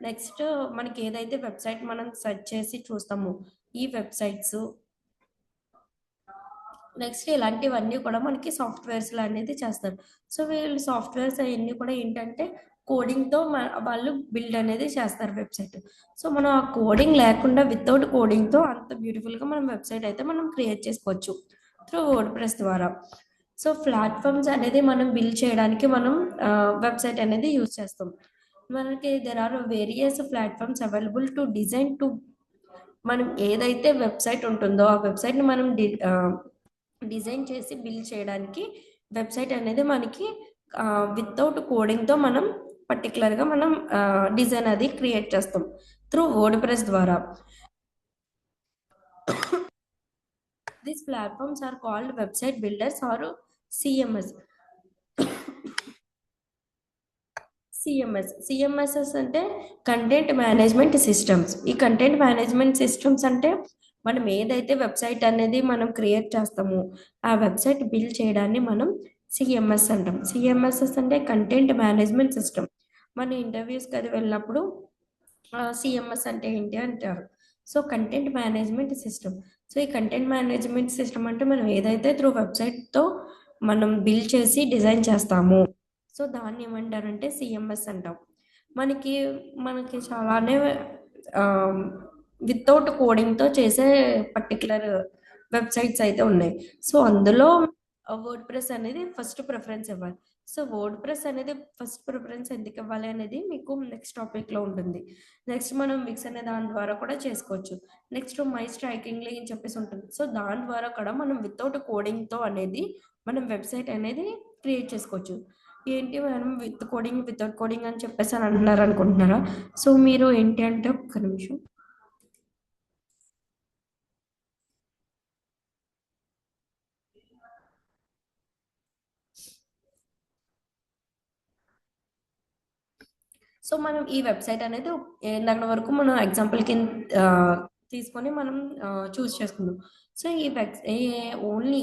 నెక్స్ట్ మనకి ఏదైతే వెబ్సైట్ మనం సెర్చ్ చేసి చూస్తామో ఈ వెబ్సైట్స్ నెక్స్ట్ ఇలాంటివన్నీ కూడా మనకి సాఫ్ట్వేర్స్లో అనేది చేస్తారు. సో వీళ్ళు సాఫ్ట్వేర్స్ అవన్నీ కూడా ఏంటంటే కోడింగ్తో వాళ్ళు బిల్డ్ అనేది చేస్తారు వెబ్సైట్. సో మనం ఆ కోడింగ్ లేకుండా వితౌట్ కోడింగ్తో అంత బ్యూటిఫుల్గా మనం వెబ్సైట్ అయితే మనం క్రియేట్ చేసుకోవచ్చు త్రూ వర్డ్ ప్రెస్ ద్వారా. సో ప్లాట్ఫామ్స్ అనేది మనం బిల్డ్ చేయడానికి మనం వెబ్సైట్ అనేది యూజ్ చేస్తాం. మనకి there are various platforms available to design to మనం ఏదైతే వెబ్సైట్ ఉంటుందో ఆ వెబ్సైట్ని మనం డిజైన్ చేసి బిల్డ్ చేయడానికి వెబ్సైట్ అనేది మనకి వితౌట్ కోడింగ్తో మనం పర్టికులర్గా మనం డిజైన్ అది క్రియేట్ చేస్తాం త్రూ వర్డ్ ప్రెస్ ద్వారా. These platforms are called website builders or CMS. CMSs అంటే కంటెంట్ మేనేజ్మెంట్ సిస్టమ్స్. ఈ కంటెంట్ మేనేజ్మెంట్ సిస్టమ్స్ అంటే మనం ఏదైతే వెబ్సైట్ అనేది మనం క్రియేట్ చేస్తామో ఆ వెబ్సైట్ బిల్డ్ చేయడాన్ని మనం సిఎంఎస్ అంటాం. సిఎంఎస్ఎస్ అంటే కంటెంట్ మేనేజ్మెంట్ సిస్టమ్. మన ఇంటర్వ్యూస్కి అది వెళ్ళినప్పుడు సిఎంఎస్ అంటే ఏంటి అంటారు. So content management system. So ఈ కంటెంట్ మేనేజ్మెంట్ సిస్టమ్ అంటే మనం ఏదైతే త్రూ వెబ్సైట్తో మనం బిల్డ్ చేసి డిజైన్ చేస్తాము, సో దాన్ని ఏమంటారంటే సిఎంఎస్ అంటాం. మనకి మనకి చాలానే వితౌట్ కోడింగ్తో చేసే పర్టికులర్ వెబ్సైట్స్ అయితే ఉన్నాయి. సో అందులో వర్డ్ ప్రెస్ అనేది ఫస్ట్ ప్రిఫరెన్స్ ఇవ్వాలి. సో వర్డ్ ప్రెస్ అనేది ఫస్ట్ ప్రిఫరెన్స్ ఎందుకు ఇవ్వాలి అనేది మీకు నెక్స్ట్ టాపిక్లో ఉంటుంది. నెక్స్ట్ మనం విక్స్ అనే దాని ద్వారా కూడా చేసుకోవచ్చు. నెక్స్ట్ మై స్ట్రైకింగ్లీ అని చెప్పేసి ఉంటుంది. సో దాని ద్వారా కూడా మనం వితౌట్ కోడింగ్తో అనేది మనం వెబ్సైట్ అనేది క్రియేట్ చేసుకోవచ్చు. ఏంటి మనం విత్ కోడింగ్ వితౌట్ కోడింగ్ అని చెప్పేసి అని అంటున్నారు అనుకుంటున్నారా? సో మీరు ఏంటి అంటే ఒక్క నిమిషం. సో మనం ఈ వెబ్సైట్ అనేది ఇందాక వరకు మనం ఎగ్జాంపుల్ కింద తీసుకొని మనం చూస్ చేసుకుందాం. సో ఈ ఓన్లీ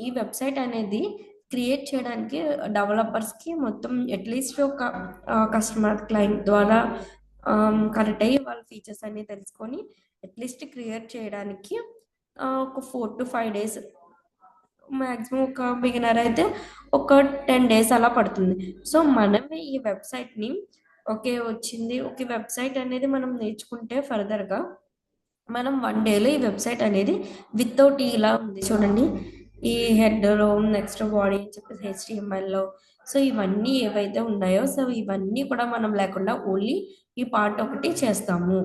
ఈ వెబ్సైట్ అనేది క్రియేట్ చేయడానికి డెవలపర్స్కి మొత్తం అట్లీస్ట్ ఒక కస్టమర్ క్లయింట్ ద్వారా కనెక్ట్ అయ్యి వాళ్ళ ఫీచర్స్ అన్ని తెలుసుకొని అట్లీస్ట్ క్రియేట్ చేయడానికి ఒక 4 to 5 days, మ్యాక్సిమం ఒక బిగినర్ అయితే ఒక 10 days అలా పడుతుంది. సో మనమే ఈ వెబ్సైట్ని ఓకే వచ్చింది, ఒక వెబ్సైట్ అనేది మనం నేర్చుకుంటే ఫర్దర్గా మనం 1 dayలో ఈ వెబ్సైట్ అనేది వితౌట్ ఇలా ఉంది చూడండి, ఈ హెడ్లో నెక్స్ట్ బాడీ అని చెప్పేసి హెచ్టిఎంఎల్లో. సో ఇవన్నీ ఏవైతే ఉన్నాయో సో ఇవన్నీ కూడా మనం లేకుండా ఓన్లీ ఈ పార్ట్ ఒకటి చేస్తాము.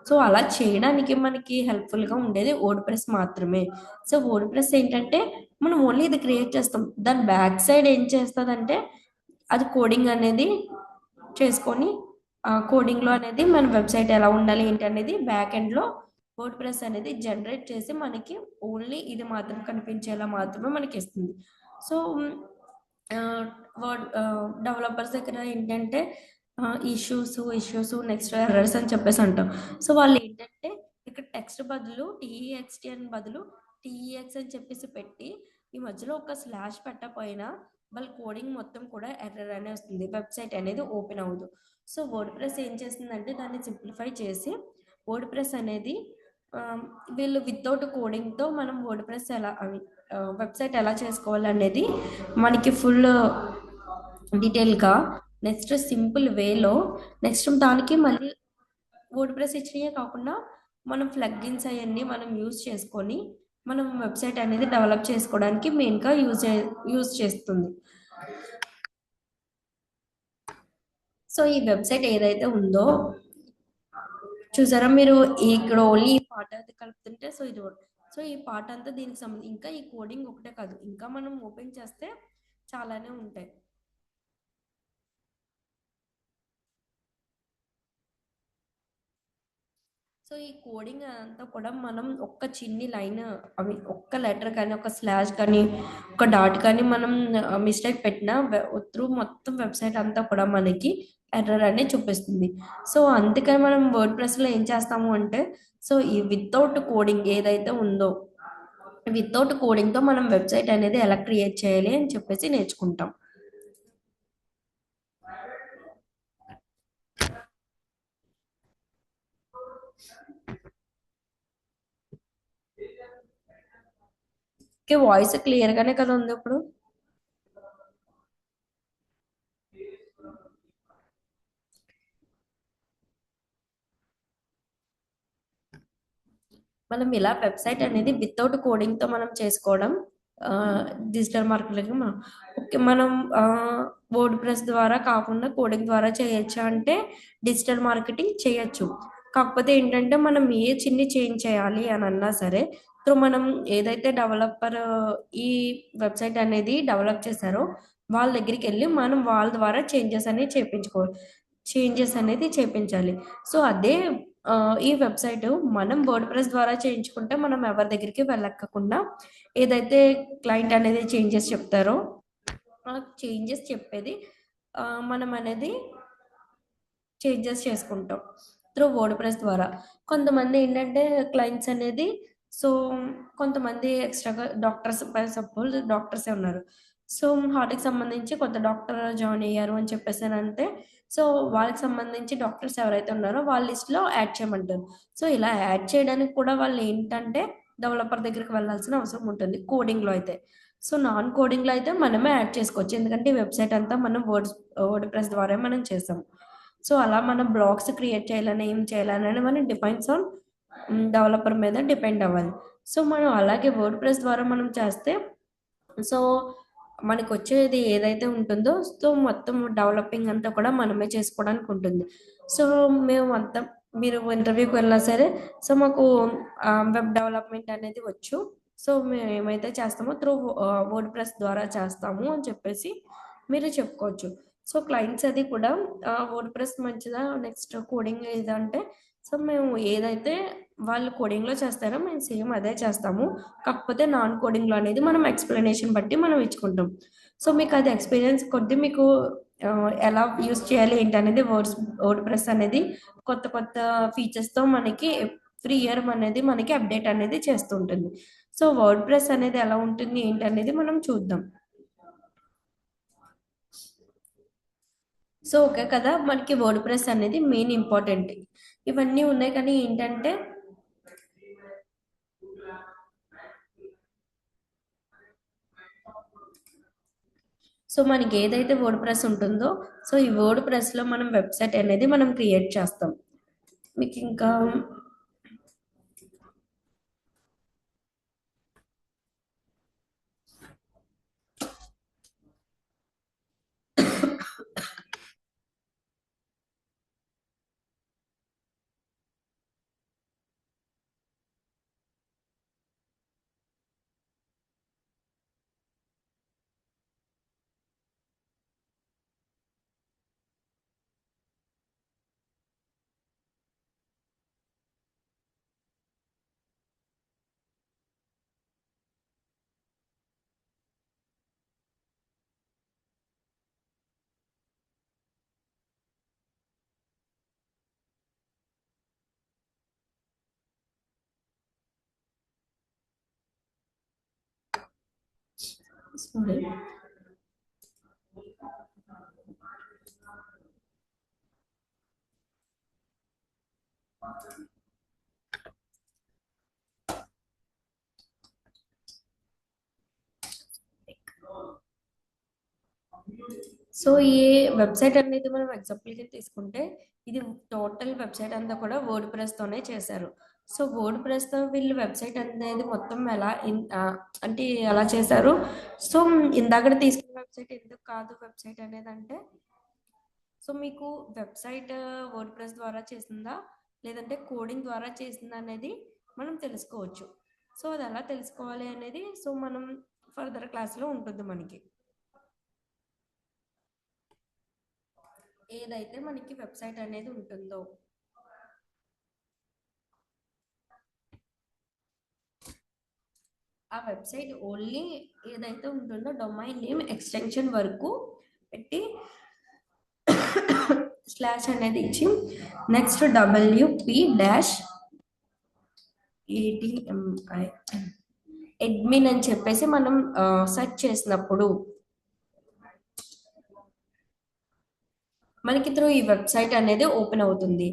సో అలా చేయడానికి మనకి హెల్ప్ఫుల్గా ఉండేది వర్డ్ ప్రెస్ మాత్రమే. సో వర్డ్ ప్రెస్ ఏంటంటే మనం ఓన్లీ ఇది క్రియేట్ చేస్తాం, దాని బ్యాక్ సైడ్ ఏం చేస్తుందంటే అది కోడింగ్ అనేది చేసుకొని కోడింగ్లో అనేది మన వెబ్సైట్ ఎలా ఉండాలి ఏంటి అనేది బ్యాక్ ఎండ్లో వర్డ్ ప్రెస్ అనేది జనరేట్ చేసి మనకి ఓన్లీ ఇది మాత్రం కనిపించేలా మాత్రమే మనకి ఇస్తుంది. సో వర్డ్ డెవలపర్స్ దగ్గర ఏంటంటే ఇష్యూస్ నెక్స్ట్ ఎర్రర్స్ అని చెప్పేసి అంటాం. సో వాళ్ళు ఏంటంటే ఇక్కడ టెక్స్ట్ బదులు టీఈఎక్స్టీ అని బదులు టీఈఎక్స్ అని చెప్పేసి పెట్టి ఈ మధ్యలో ఒక స్లాష్ పెట్టకపోయినా వాళ్ళ కోడింగ్ మొత్తం కూడా ఎర్రర్ అనే వస్తుంది, వెబ్సైట్ అనేది ఓపెన్ అవ్వదు. సో వర్డ్ ప్రెస్ ఏం చేస్తుందంటే దాన్ని సింప్లిఫై చేసి వర్డ్ ప్రెస్ అనేది వీళ్ళు వితౌట్ కోడింగ్తో మనం వర్డ్ ప్రెస్ ఎలా వెబ్సైట్ ఎలా చేసుకోవాలి అనేది మనకి ఫుల్ డీటెయిల్గా నెక్స్ట్ సింపుల్ వేలో నెక్స్ట్ దానికి మళ్ళీ వర్డ్ ప్రెస్ ఇచ్చినవే కాకుండా మనం ప్లగ్ఇన్స్ అవన్నీ మనం యూజ్ చేసుకొని మనం వెబ్సైట్ అనేది డెవలప్ చేసుకోవడానికి మెయిన్గా యూజ్ చేస్తుంది. సో ఈ వెబ్సైట్ ఏదైతే ఉందో చూసారా మీరు, ఇక్కడ ఓన్లీ ఈ పార్ట్ అయితే కలుపుతుంటే సో ఇది సో ఈ పార్ట్ అంతా దీనికి సంబంధించి ఇంకా ఈ కోడింగ్ ఒకటే కాదు, ఇంకా మనం ఓపెన్ చేస్తే చాలానే ఉంటాయి. సో ఈ కోడింగ్ అంతా కూడా మనం ఒక్క చిన్ని లైన్ అవి ఒక్క లెటర్ కానీ ఒక స్లాష్ కానీ ఒక డాట్ కానీ మనం మిస్టేక్ పెట్టినా త్రూ మొత్తం వెబ్సైట్ అంతా కూడా మనకి ఎర్రర్ అనేది చూపిస్తుంది. సో అందుకని మనం వర్డ్ ప్రెస్లో ఏం చేస్తాము అంటే సో ఈ వితౌట్ కోడింగ్ ఏదైతే ఉందో వితౌట్ కోడింగ్తో మనం వెబ్సైట్ అనేది ఎలా క్రియేట్ చేయాలి అని చెప్పేసి నేర్చుకుంటాం. వాయిస్ క్లియర్గానే కదా ఉంది ఇప్పుడు? మనం ఇలా వెబ్సైట్ అనేది వితౌట్ కోడింగ్తో మనం చేసుకోవడం డిజిటల్ మార్కెటింగ్. ఓకే మనం వర్డ్ ప్రెస్ ద్వారా కాకుండా కోడింగ్ ద్వారా చేయొచ్చు అంటే డిజిటల్ మార్కెటింగ్ చేయొచ్చు. కాకపోతే ఏంటంటే మనం ఏ చిన్ని చేంజ్ చేయాలి అని అన్నా సరే సో మనం ఏదైతే డెవలపర్ ఈ వెబ్సైట్ అనేది డెవలప్ చేశారో వాళ్ళ దగ్గరికి వెళ్ళి మనం వాళ్ళ ద్వారా చేంజెస్ అనేది చేపించాలి. సో అదే ఈ వెబ్సైట్ మనం వర్డ్ ప్రెస్ ద్వారా చేయించుకుంటే మనం ఎవరి దగ్గరికి వెళ్ళక్కకుండా ఏదైతే క్లయింట్ అనేది చేంజెస్ చెప్తారో ఆ చేంజెస్ చెప్పేది మనం అనేది చేంజెస్ చేసుకుంటాం త్రూ వర్డ్ ప్రెస్ ద్వారా. కొంతమంది ఏంటంటే క్లయింట్స్ అనేది సో కొంతమంది ఎక్స్ట్రాగా డాక్టర్స్ బై సపోజ్ డాక్టర్సే ఉన్నారు. సో హార్ట్కి సంబంధించి కొత్త డాక్టర్ జాయిన్ అయ్యారు అని చెప్పేసి అంటే సో వాళ్ళకి సంబంధించి డాక్టర్స్ ఎవరైతే ఉన్నారో వాళ్ళ లిస్ట్లో యాడ్ చేయమంటారు. సో ఇలా యాడ్ చేయడానికి కూడా వాళ్ళు ఏంటంటే డెవలపర్ దగ్గరికి వెళ్ళాల్సిన అవసరం ఉంటుంది కోడింగ్లో అయితే. సో నాన్ కోడింగ్లో అయితే మనమే యాడ్ చేసుకోవచ్చు, ఎందుకంటే ఈ వెబ్సైట్ అంతా మనం వర్డ్ ప్రెస్ ద్వారా మనం చేసాం. సో అలా మనం బ్లాగ్స్ క్రియేట్ చేయాలని ఏం చేయాలని మనం డిపెండ్స్ ఆన్ డెవలపర్ మీద డిపెండ్ అవ్వాలి. సో మనం అలాగే వర్డ్ ప్రెస్ ద్వారా మనం చేస్తే సో మనకు వచ్చేది ఏదైతే ఉంటుందో సో మొత్తం డెవలపింగ్ అంతా కూడా మనమే చేసుకోవడానికి ఉంటుంది. సో మేము అంతా మీరు ఇంటర్వ్యూకి వెళ్ళినా సరే సో మాకు వెబ్ డెవలప్మెంట్ అనేది వచ్చు. సో మేము ఏమైతే చేస్తామో త్రూ వర్డ్ ప్రెస్ ద్వారా చేస్తాము అని చెప్పేసి మీరు చెప్పుకోవచ్చు. సో క్లయింట్స్ అది కూడా వర్డ్ ప్రెస్ మంచిదా నెక్స్ట్ కోడింగ్ ఏదంటే సో మేము ఏదైతే వాళ్ళు కోడింగ్లో చేస్తారో మేము సేమ్ అదే చేస్తాము. కాకపోతే నాన్ కోడింగ్లో అనేది మనం ఎక్స్ప్లెనేషన్ బట్టి మనం ఇచ్చుకుంటాం. సో మీకు అది ఎక్స్పీరియన్స్ కొద్దీ మీకు ఎలా యూస్ చేయాలి ఏంటి అనేది వర్డ్ ప్రెస్ అనేది కొత్త కొత్త ఫీచర్స్తో మనకి ఎవ్రీ ఇయర్ అనేది మనకి అప్డేట్ అనేది చేస్తూ ఉంటుంది. సో వర్డ్ ప్రెస్ అనేది ఎలా ఉంటుంది ఏంటి అనేది మనం చూద్దాం. సో ఓకే కదా, మనకి వర్డ్ ప్రెస్ అనేది మెయిన్ ఇంపార్టెంట్. ఇవన్నీ ఉన్నాయి కానీ ఏంటంటే సో మనకి ఏదైతే వర్డ్ ప్రెస్ ఉంటుందో సో ఈ వర్డ్ ప్రెస్లో మనం వెబ్సైట్ అనేది మనం క్రియేట్ చేస్తాం. మీకు ఇంకా సారీ సో ఈ వెబ్సైట్ అనేది మనం ఎగ్జాంపుల్గా తీసుకుంటే ఇది టోటల్ వెబ్సైట్ అంతా కూడా వర్డ్ ప్రెస్తోనే చేశారు. సో వర్డ్ ప్రెస్తో వీళ్ళు వెబ్సైట్ అనేది మొత్తం ఎలా అంటే ఎలా చేశారు. సో ఇందాక తీసుకున్న వెబ్సైట్ ఎందుకు కాదు వెబ్సైట్ అనేది అంటే సో మీకు వెబ్సైట్ వర్డ్ ప్రెస్ ద్వారా చేసిందా లేదంటే కోడింగ్ ద్వారా చేసిందా అనేది మనం తెలుసుకోవచ్చు. సో అది ఎలా తెలుసుకోవాలి అనేది సో మనం ఫర్దర్ క్లాస్లో ఉంటుంది. మనకి ఏదైతే మనకి వెబ్సైట్ అనేది ఉంటుందో ఆ వెబ్సైట్ ఓన్లీ ఏదైతే ఉంటుందో డొమైన్ నేమ్ ఎక్స్టెన్షన్ వరకు పెట్టి స్లాష్ అనేది ఇచ్చి next WP dash ADMIN admin అని చెప్పేసి మనం సెర్చ్ చేసినప్పుడు మనకి త్రూ ఈ వెబ్సైట్ అనేది ఓపెన్ అవుతుంది.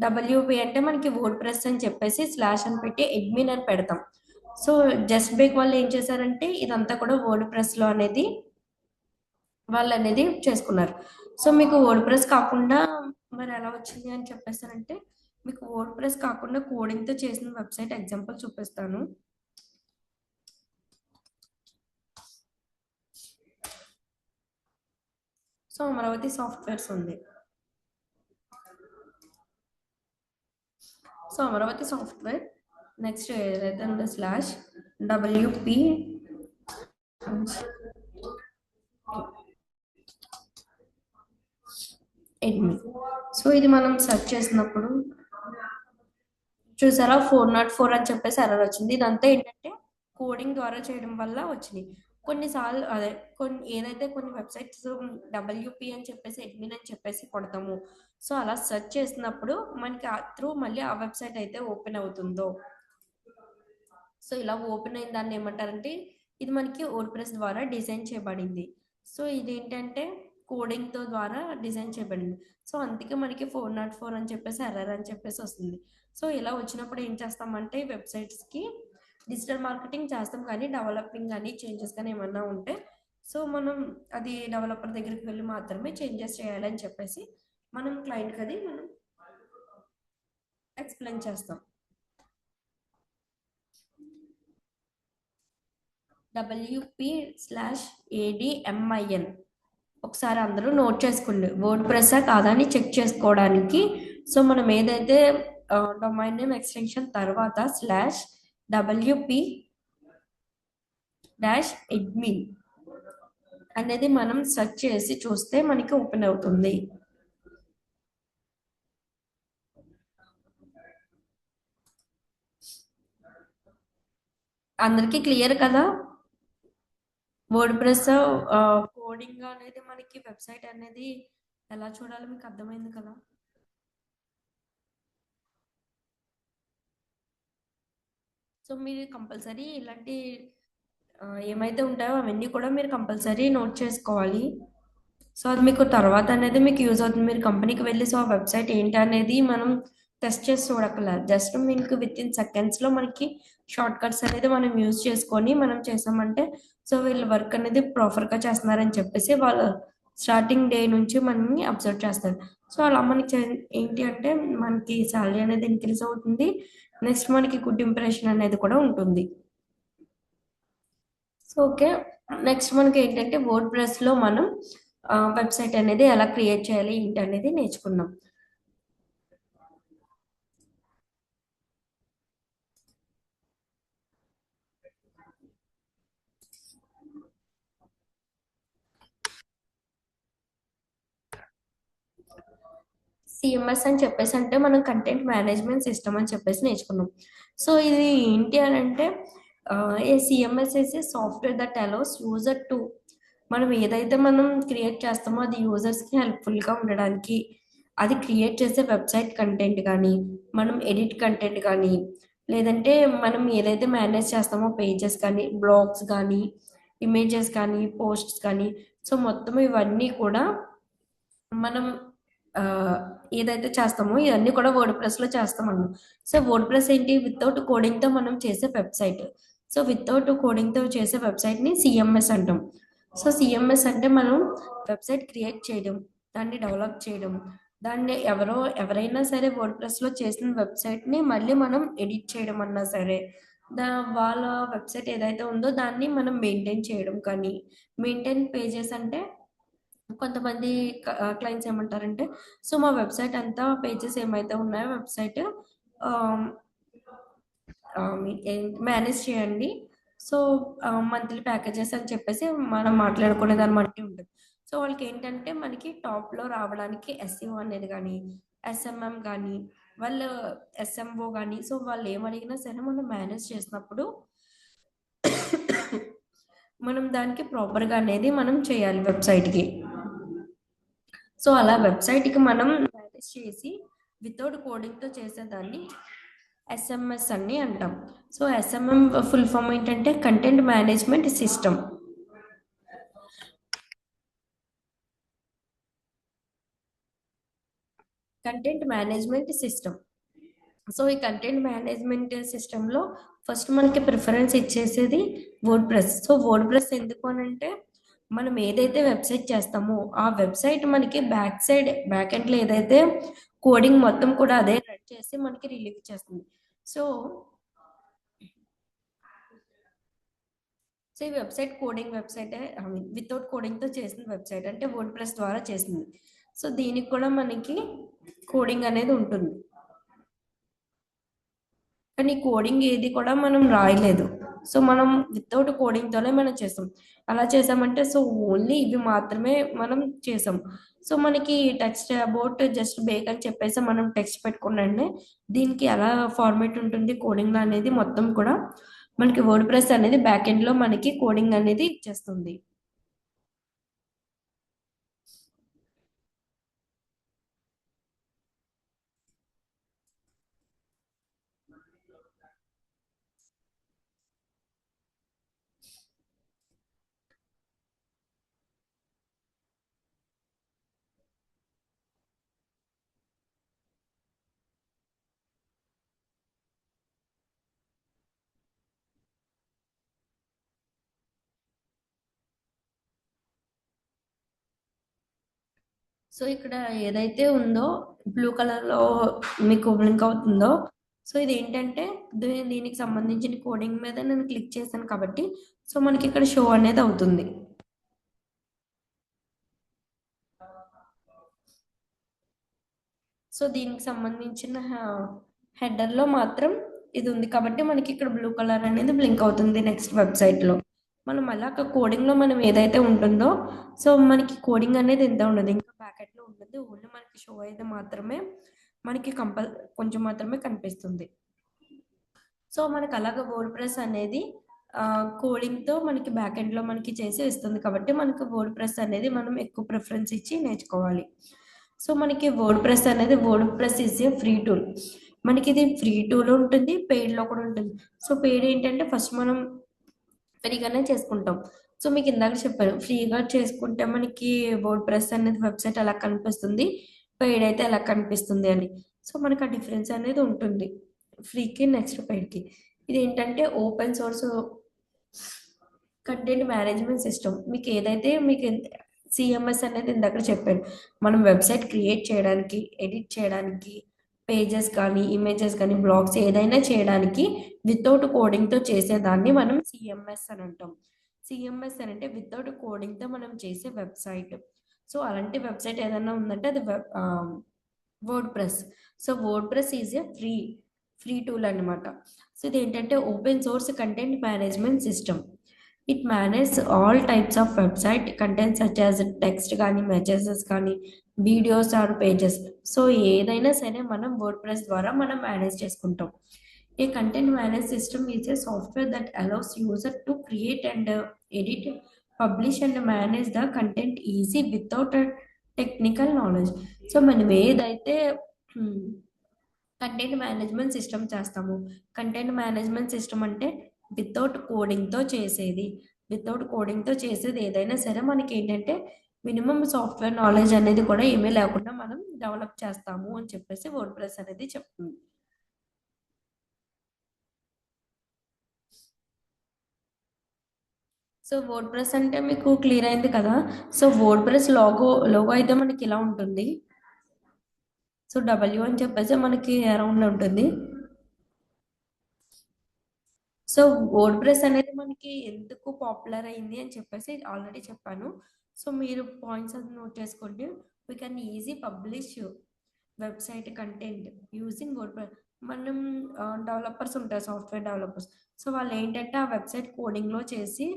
WP అంటే మనకి వర్డ్ ప్రెస్ అని చెప్పేసి స్లాష్ అని పెట్టి అడ్మిన్ అని పెడతాం. సో జస్ట్ బేక్ వాళ్ళు ఏం చేశారంటే ఇదంతా కూడా వర్డ్ ప్రెస్లో అనేది వాళ్ళు అనేది చేసుకున్నారు. సో మీకు వర్డ్ ప్రెస్ కాకుండా మరి ఎలా వచ్చింది అని చెప్పేస్తారంటే మీకు వర్డ్ ప్రెస్ కాకుండా కోడింగ్తో చేసిన వెబ్సైట్ ఎగ్జాంపుల్ చూపిస్తాను. సో అమరావతి సాఫ్ట్వేర్స్ ఉంది. సో అమరావతి సాఫ్ట్వేర్ నెక్స్ట్ ఏదైతే ఉందో స్లాష్ WP అడ్మిన్. సో ఇది మనం సెర్చ్ చేసినప్పుడు చూసారా 404 అని చెప్పేసి ఎర్రర్ వచ్చింది. ఇదంతా ఏంటంటే కోడింగ్ ద్వారా చేయడం వల్ల వచ్చినాయి. కొన్నిసార్లు అదే ఏదైతే కొన్ని వెబ్సైట్స్ WP అని చెప్పేసి అడ్మిన్ అని చెప్పేసి కొడతాము. సో అలా సెర్చ్ చేసినప్పుడు మనకి త్రూ మళ్ళీ ఆ వెబ్సైట్ అయితే ఓపెన్ అవుతుందో సో ఇలా ఓపెన్ అయిన దాన్ని ఏమంటారంటే ఇది మనకి వర్డ్ ప్రెస్ ద్వారా డిజైన్ చేయబడింది. సో ఇదేంటంటే కోడింగ్తో ద్వారా డిజైన్ చేయబడింది. సో అందుకే మనకి 404 అని చెప్పేసి ఎర్రర్ అని చెప్పేసి వస్తుంది. సో ఇలా వచ్చినప్పుడు ఏం చేస్తామంటే వెబ్సైట్స్కి డిజిటల్ మార్కెటింగ్ చేస్తాం కానీ డెవలపింగ్ కానీ చేంజెస్ కానీ ఏమన్నా ఉంటే సో మనం అది డెవలపర్ దగ్గరికి వెళ్ళి మాత్రమే చేంజెస్ చేయాలని చెప్పేసి మనం క్లయింట్కి అది మనం ఎక్స్ప్లెయిన్ చేస్తాం. WP/ADMIN ఒకసారి అందరూ నోట్ చేసుకోండి. వర్డ్ ప్రెస్సా కాదా అని చెక్ చేసుకోవడానికి. సో మనం ఏదైతే డొమైన్ నేమ్ ఎక్స్టెన్షన్ తర్వాత /WP-admin అనేది మనం సెర్చ్ చేసి చూస్తే మనకి ఓపెన్ అవుతుంది. అందరికీ క్లియర్ కదా? వర్డ్ ప్రెస్ కోడింగ్ అనేది మనకి వెబ్సైట్ అనేది ఎలా చూడాలో మీకు అర్థమైంది కదా? సో మీరు కంపల్సరీ ఇలాంటి ఏమైతే ఉంటాయో అవన్నీ కూడా మీరు కంపల్సరీ నోట్ చేసుకోవాలి. సో అది మీకు తర్వాత అనేది మీకు యూజ్ అవుతుంది. మీరు కంపెనీకి వెళ్ళి సో ఆ వెబ్సైట్ ఏంటి అనేది మనం టెస్ట్ చేసి చూడక్కర్లేదు. జస్ట్ మీకు విత్ ఇన్ సెకండ్స్లో మనకి షార్ట్ కట్స్ అనేది మనం యూజ్ చేసుకొని మనం చేసామంటే సో వీళ్ళు వర్క్ అనేది ప్రాపర్గా చేస్తున్నారని చెప్పేసి వాళ్ళు స్టార్టింగ్ డే నుంచి మనల్ని అబ్జర్వ్ చేస్తారు. సో అలా మనకి ఏంటి అంటే మనకి శాలరీ అనేది ఇంక్రీజ్ అవుతుంది. నెక్స్ట్ మనకి గుడ్ ఇంప్రెషన్ అనేది కూడా ఉంటుంది. సో ఓకే, నెక్స్ట్ మనకి ఏంటంటే వర్డ్ ప్రెస్లో మనం వెబ్సైట్ అనేది ఎలా క్రియేట్ చేయాలి ఏంటి అనేది నేర్చుకున్నాం. సిఎంఎస్ అని చెప్పేసి అంటే మనం కంటెంట్ మేనేజ్మెంట్ సిస్టమ్ అని చెప్పేసి నేర్చుకున్నాం. సో ఇది ఏంటి అని అంటే a CMS a software that allows user to మనం ఏదైతే మనం క్రియేట్ చేస్తామో అది యూజర్స్కి హెల్ప్ఫుల్గా ఉండడానికి అది క్రియేట్ చేసే వెబ్సైట్ కంటెంట్ కానీ మనం ఎడిట్ కంటెంట్ కానీ లేదంటే మనం ఏదైతే మేనేజ్ చేస్తామో పేజెస్ కానీ బ్లాగ్స్ కానీ ఇమేజెస్ కానీ పోస్ట్స్ కానీ సో మొత్తం ఇవన్నీ కూడా మనం ఆ, ఏదైతే చేస్తామో ఇవన్నీ కూడా వర్డ్ ప్రెస్లో చేస్తామన్నాం. సో వర్డ్ ప్రెస్ ఏంటి వితౌట్ కోడింగ్తో మనం చేసే వెబ్సైట్. సో వితౌట్ కోడింగ్తో చేసే వెబ్సైట్ని సిఎంఎస్ అంటాం. సో సిఎంఎస్ అంటే మనం వెబ్సైట్ క్రియేట్ చేయడం, దాన్ని డెవలప్ చేయడం, దాన్ని ఎవరైనా సరే వర్డ్ ప్రెస్లో చేసిన వెబ్సైట్ని మళ్ళీ మనం ఎడిట్ చేయడం అన్నా సరే దా వాళ్ళ వెబ్సైట్ ఏదైతే ఉందో దాన్ని మనం మెయింటైన్ చేయడం కానీ మెయింటైన్ పేజెస్ అంటే కొంతమంది క్లయింట్స్ ఏమంటారంటే సో మా వెబ్సైట్ అంతా పేజెస్ ఏమైతే ఉన్నాయో వెబ్సైట్ మేనేజ్ చేయండి. సో మంత్లీ ప్యాకేజెస్ అని చెప్పేసి మనం మాట్లాడుకునే దాన్ని బట్టి ఉంటుంది. సో వాళ్ళకి ఏంటంటే మనకి టాప్లో రావడానికి ఎస్ఈఓ అనేది కానీ ఎస్ఎంఎం కానీ వాళ్ళు ఎస్ఎంఓ కానీ సో వాళ్ళు ఏమడిగినా సరే మనం మేనేజ్ చేసినప్పుడు మనం దానికి ప్రాపర్గా అనేది మనం చేయాలి వెబ్సైట్కి. సో అలా వెబ్సైట్కి మనం మేనేజ్ చేసి వితౌట్ కోడింగ్తో చేసేదాన్ని ఎస్ఎంఎస్ అని అంటాం. సో ఎస్ఎంఎం ఫుల్ ఫామ్ ఏంటంటే content management system. Content management system. So ఈ కంటెంట్ మేనేజ్మెంట్ సిస్టంలో ఫస్ట్ మనకి ప్రిఫరెన్స్ ఇచ్చేసేది WordPress. So WordPress ఎందుకు అని అంటే మనం ఏదైతే వెబ్సైట్ చేస్తామో ఆ వెబ్సైట్ మనకి బ్యాక్ ఎండ్లో ఏదైతే కోడింగ్ మొత్తం కూడా అదే రన్ చేసి మనకి రిలీవ్ చేస్తుంది. సో సో ఈ వెబ్సైట్ కోడింగ్ వెబ్సైట్ వితౌట్ కోడింగ్తో చేసిన వెబ్సైట్ అంటే వర్డ్ ప్రెస్ ద్వారా చేసింది. సో దీనికి కూడా మనకి కోడింగ్ అనేది ఉంటుంది. కానీ కోడింగ్ ఏది కూడా మనం రాయలేదు. సో మనం వితౌట్ కోడింగ్తోనే మనం చేసాం. అలా చేసామంటే సో ఓన్లీ ఇవి మాత్రమే మనం చేసాం. సో మనకి టెక్స్ట్ అబౌట్ జస్ట్ బేక్ అని చెప్పేసి మనం టెక్స్ట్ పెట్టుకున్నాండి దీనికి ఎలా ఫార్మేట్ ఉంటుంది కోడింగ్లో అనేది మొత్తం కూడా మనకి వర్డ్ ప్రెస్ అనేది బ్యాక్ ఎండ్లో మనకి కోడింగ్ అనేది ఇచ్చేస్తుంది. సో ఇక్కడ ఏదైతే ఉందో బ్లూ కలర్లో మీకు బ్లింక్ అవుతుందో, సో ఇది ఏంటంటే దీనికి సంబంధించిన కోడింగ్ మీద నేను క్లిక్ చేశాను కాబట్టి సో మనకి ఇక్కడ షో అనేది అవుతుంది. సో దీనికి సంబంధించిన హెడర్లో మాత్రం ఇది ఉంది కాబట్టి మనకి ఇక్కడ బ్లూ కలర్ అనేది బ్లింక్ అవుతుంది నెక్స్ట్ వెబ్సైట్లో. మనం అలాగ కోడింగ్లో మనం ఏదైతే ఉంటుందో సో మనకి కోడింగ్ అనేది ఎంత ఉండదు, ఇంకా ప్యాకెట్లో ఉంటుంది. ఓన్లీ మనకి షో అయితే మాత్రమే మనకి కొంచెం మాత్రమే కనిపిస్తుంది. సో మనకి అలాగ వర్డ్ ప్రెస్ అనేది కోడింగ్తో మనకి బ్యాక్ ఎండ్లో మనకి చేసి ఇస్తుంది కాబట్టి మనకి వర్డ్ ప్రెస్ అనేది మనం ఎక్కువ ప్రిఫరెన్స్ ఇచ్చి నేర్చుకోవాలి. సో మనకి word press is a free tool. మనకి ఇది ఫ్రీ టూల్ ఉంటుంది, పెయిడ్లో కూడా ఉంటుంది. సో పెయిడ్ ఏంటంటే ఫస్ట్ మనం ఫ్రీగానే చేసుకుంటాం. సో మీకు ఇందాక చెప్పాను, ఫ్రీగా చేసుకుంటే మనకి వర్డ్ ప్రెస్ అనేది వెబ్సైట్ ఎలా కనిపిస్తుంది, పెయిడ్ అయితే ఎలా కనిపిస్తుంది అని. సో మనకి ఆ డిఫరెన్స్ అనేది ఉంటుంది ఫ్రీకి నెక్స్ట్ పెయిడ్కి. ఇది ఏంటంటే open source content management system. మీకు ఏదైతే మీకు సిఎంఎస్ అనేది ఇందాక చెప్పాను, మనం వెబ్సైట్ క్రియేట్ చేయడానికి, ఎడిట్ చేయడానికి, పేజెస్ కానీ ఇమేజెస్ కానీ బ్లాగ్స్ ఏదైనా చేయడానికి వితౌట్ కోడింగ్తో చేసేదాన్ని మనం సిఎంఎస్ అని అంటాం. సిఎంఎస్ అని అంటే వితౌట్ కోడింగ్తో మనం చేసే వెబ్సైట్. సో అలాంటి వెబ్సైట్ ఏదైనా ఉందంటే అది WordPress. So WordPress is a free tool అనమాట. సో ఇది ఏంటంటే open source content management system. It manage all types of website content such as text కానీ మెసేజెస్ కానీ వీడియోస్ ఆర్ పేజెస్. సో ఏదైనా సరే మనం వర్డ్ ప్రెస్ ద్వారా మనం మేనేజ్ చేసుకుంటాం. A content manage system is a software that allows user to create and edit, publish and manage the content easy without technical knowledge. So మనం ఏదైతే content management system చేస్తాము, content management system అంటే without కోడింగ్తో చేసేది ఏదైనా సరే మనకి ఏంటంటే minimum software knowledge అనేది కూడా ఏమీ లేకుండా మనం డెవలప్ చేస్తాము అని చెప్పేసి వర్డ్ ప్రెస్ అనేది చెప్తుంది. సో వర్డ్ ప్రెస్ అంటే మీకు క్లియర్ అయింది కదా. సో వర్డ్ ప్రెస్ లోగో అయితే మనకి ఇలా ఉంటుంది. సో డబ్ల్యూ అని చెప్పేసి మనకి అరౌండ్ ఉంటుంది. సో వర్డ్ ప్రెస్ అనేది మనకి ఎందుకు పాపులర్ అయింది అని చెప్పేసి ఆల్రెడీ చెప్పాను. సో మీరు పాయింట్స్ అది నోట్ చేసుకోండి. We can easy publish website content using word press. మనం డెవలపర్స్ ఉంటారు, సాఫ్ట్వేర్ డెవలపర్స్. సో వాళ్ళు ఏంటంటే ఆ వెబ్సైట్ కోడింగ్లో చేసి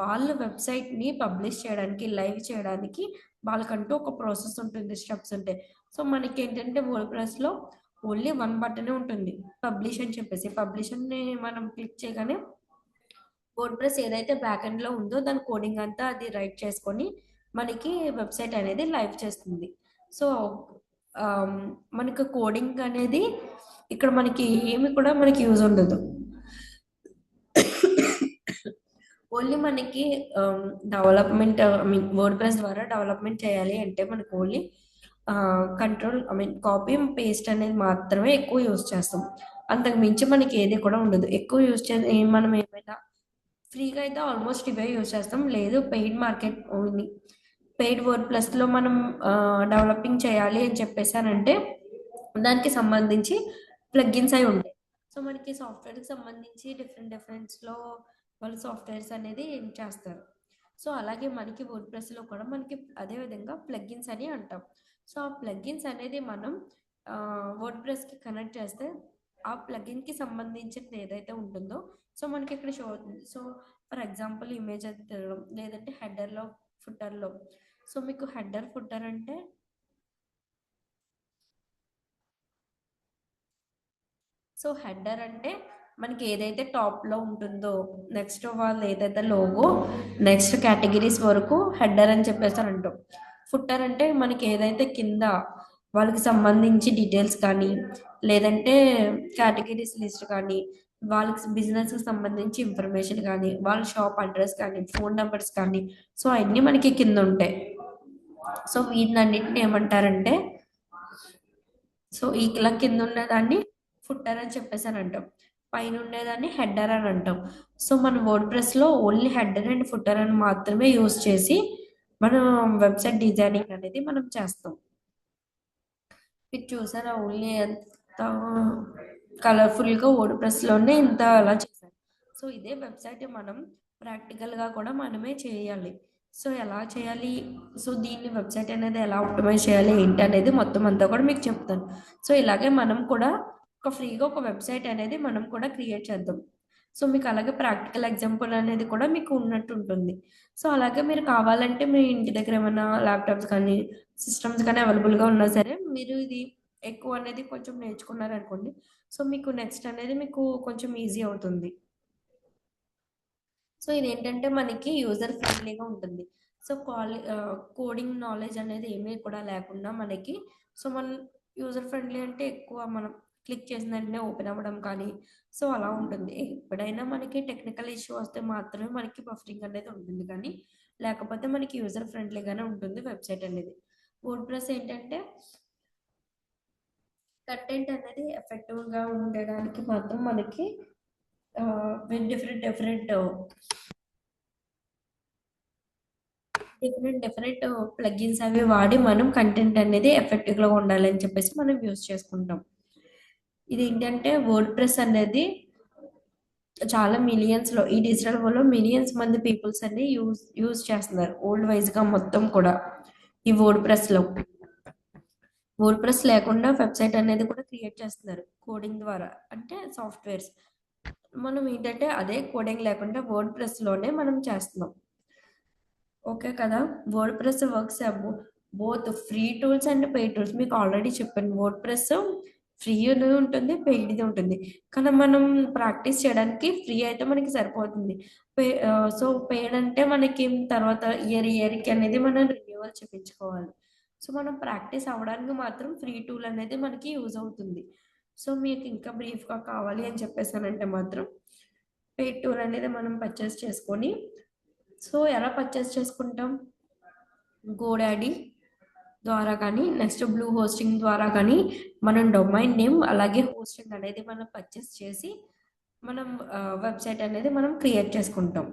వాళ్ళ వెబ్సైట్ని పబ్లిష్ చేయడానికి, లైవ్ చేయడానికి వాళ్ళకంటూ ఒక ప్రాసెస్ ఉంటుంది, స్టెప్స్ ఉంటాయి. సో మనకి ఏంటంటే వర్డ్ ప్రెస్లో ఓన్లీ వన్ బటనే ఉంటుంది, పబ్లిష్ అని చెప్పేసి. పబ్లిష్ని మనం క్లిక్ చేయగానే వర్డ్ ప్రెస్ ఏదైతే బ్యాక్ ఎండ్లో ఉందో దాని కోడింగ్ అంతా అది రైట్ చేసుకొని మనకి వెబ్సైట్ అనేది లైవ్ చేస్తుంది. సో మనకు కోడింగ్ అనేది ఇక్కడ మనకి ఏమి కూడా మనకి యూజ్ ఉండదు. ఓన్లీ మనకి డెవలప్మెంట్ వర్డ్ ప్రెస్ ద్వారా డెవలప్మెంట్ చేయాలి అంటే మనకు ఓన్లీ కంట్రోల్ కాపీ పేస్ట్ అనేది మాత్రమే ఎక్కువ యూజ్ చేస్తాం. అంతకు మించి మనకి ఏది కూడా ఉండదు. ఎక్కువ యూజ్ చేసి మనం ఏమైనా ఫ్రీగా అయితే ఆల్మోస్ట్ ఇవే యూజ్ చేస్తాం. లేదు paid market only paid word ప్లస్లో మనం డెవలపింగ్ చేయాలి అని చెప్పేసానంటే దానికి సంబంధించి ప్లగ్గిన్స్ అయి ఉంటాయి. సో మనకి సాఫ్ట్వేర్కి సంబంధించి డిఫరెంట్స్లో వాళ్ళు సాఫ్ట్వేర్స్ అనేది ఏం చేస్తారు. సో అలాగే మనకి వర్డ్ ప్రెస్లో కూడా మనకి అదే విధంగా ప్లగ్గిన్స్ అని అంటాం. సో ఆ ప్లగ్గిన్స్ అనేది మనం వర్డ్ ప్రెస్కి కనెక్ట్ చేస్తే ఆ ప్లగిన్కి సంబంధించినది ఏదైతే ఉంటుందో సో మనకి ఇక్కడ షో అవుతుంది. సో ఫర్ ఎగ్జాంపుల్ ఇమేజ్ అది తిరగడం, లేదంటే హెడర్లో ఫుటర్లో. సో మీకు హెడర్ ఫుటర్ అంటే హెడర్ అంటే మనకి ఏదైతే టాప్లో ఉంటుందో నెక్స్ట్ వాళ్ళు ఏదైతే లోగో నెక్స్ట్ కేటగిరీస్ వరకు హెడర్ అని చెప్పేసి అంటాం. ఫుటర్ అంటే మనకి ఏదైతే కింద వాళ్ళకి సంబంధించి డీటెయిల్స్ కానీ లేదంటే కేటగిరీస్ లిస్ట్ కానీ వాళ్ళకి బిజినెస్కి సంబంధించి ఇన్ఫర్మేషన్ కానీ వాళ్ళ షాప్ అడ్రస్ కానీ ఫోన్ నెంబర్స్ కానీ సో అవన్నీ మనకి కింద ఉంటాయి. సో వీటినన్నింటిని ఏమంటారంటే సో ఇలా కింద ఉన్నదాన్ని ఫుటర్ అని చెప్పేసి అని అంటాం, పైన ఉండేదాన్ని హెడర్ అని అంటాం. సో మన వర్డ్ ప్రెస్లో ఓన్లీ హెడర్ అండ్ ఫుటర్ అని మాత్రమే యూజ్ చేసి మనం వెబ్సైట్ డిజైనింగ్ అనేది మనం చేస్తాం. ఇది చూసారా ఓన్లీ ఎంత కలర్ఫుల్గా వర్డ్ ప్రెస్లోనే ఇంత అలా చేశారు. సో ఇదే వెబ్సైట్ మనం ప్రాక్టికల్గా కూడా మనమే చేయాలి. సో ఎలా చేయాలి, సో దీన్ని వెబ్సైట్ అనేది ఎలా ఆప్టిమైజ్ చేయాలి ఏంటి అనేది మొత్తం అంతా కూడా మీకు చెప్తాను. సో ఇలాగే మనం కూడా ఫ్రీగా ఒక వెబ్సైట్ అనేది మనం కూడా క్రియేట్ చేద్దాం. సో మీకు అలాగే ప్రాక్టికల్ ఎగ్జాంపుల్ అనేది కూడా మీకు ఉన్నట్టు ఉంటుంది. సో అలాగే మీరు కావాలంటే మీ ఇంటి దగ్గర ఏమైనా ల్యాప్టాప్స్ కానీ సిస్టమ్స్ కానీ అవైలబుల్గా ఉన్నా సరే మీరు ఇది ఎక్కువ అనేది కొంచెం నేర్చుకున్నారనుకోండి, సో మీకు నెక్స్ట్ అనేది మీకు కొంచెం ఈజీ అవుతుంది. సో ఇదేంటంటే మనకి యూజర్ ఫ్రెండ్లీగా ఉంటుంది. సో కోడింగ్ నాలెడ్జ్ అనేది ఏమీ కూడా లేకుండా మనకి, సో మన యూజర్ ఫ్రెండ్లీ అంటే ఎక్కువ మనం క్లిక్ చేసిన వెంటనే ఓపెన్ అవ్వడం కానీ, సో అలా ఉంటుంది. ఎప్పుడైనా మనకి టెక్నికల్ ఇష్యూ వస్తే మాత్రమే మనకి బఫరింగ్ అనేది ఉంటుంది కానీ, లేకపోతే మనకి యూజర్ ఫ్రెండ్లీగానే ఉంటుంది వెబ్సైట్ అనేది. వర్డ్ ప్రెస్ ఏంటంటే కంటెంట్ అనేది ఎఫెక్టివ్గా ఉండడానికి మాత్రం మనకి different different different different plugins అవి వాడి మనం కంటెంట్ అనేది ఎఫెక్టివ్గా ఉండాలని చెప్పేసి మనం యూజ్ చేసుకుంటాం. ఇది ఏంటంటే వర్డ్ ప్రెస్ అనేది చాలా మిలియన్స్లో ఈ డిజిటల్ వరల్డ్లో మిలియన్స్ మంది పీపుల్స్ అన్ని యూజ్ చేస్తున్నారు ఓల్డ్ వైజ్గా మొత్తం కూడా ఈ వర్డ్ ప్రెస్ లేకుండా వెబ్సైట్ అనేది కూడా క్రియేట్ చేస్తున్నారు కోడింగ్ ద్వారా, అంటే సాఫ్ట్వేర్స్. మనం ఏంటంటే అదే కోడింగ్ లేకుండా వర్డ్ ప్రెస్లోనే మనం చేస్తున్నాం. ఓకే కదా. Word press works both free tools and paid tools. మీకు ఆల్రెడీ చెప్పాను వర్డ్ ప్రెస్ ఫ్రీ ఉంటుంది, పెయిడ్ది ఉంటుంది. కానీ మనం ప్రాక్టీస్ చేయడానికి ఫ్రీ అయితే మనకి సరిపోతుంది. సో పెయిడ్ అంటే మనకి తర్వాత ఇయర్కి అనేది మనం రెన్యువల్ చేయించుకోవాలి. సో మనం ప్రాక్టీస్ అవ్వడానికి మాత్రం ఫ్రీ టూల్ అనేది మనకి యూజ్ అవుతుంది. సో మీకు ఇంకా బ్రీఫ్గా కావాలి అని చెప్పేసానంటే మాత్రం పెయిడ్ టూల్ అనేది మనం పర్చేస్ చేసుకొని, సో ఎలా పర్చేస్ చేసుకుంటాం, గోడాడీ ద్వారా కానీ నెక్స్ట్ బ్లూ హోస్టింగ్ ద్వారా కానీ మనం డొమైన్ నేమ్ అలాగే హోస్టింగ్ అనేది మనం పర్చేస్ చేసి మనం వెబ్సైట్ అనేది మనం క్రియేట్ చేసుకుంటాం.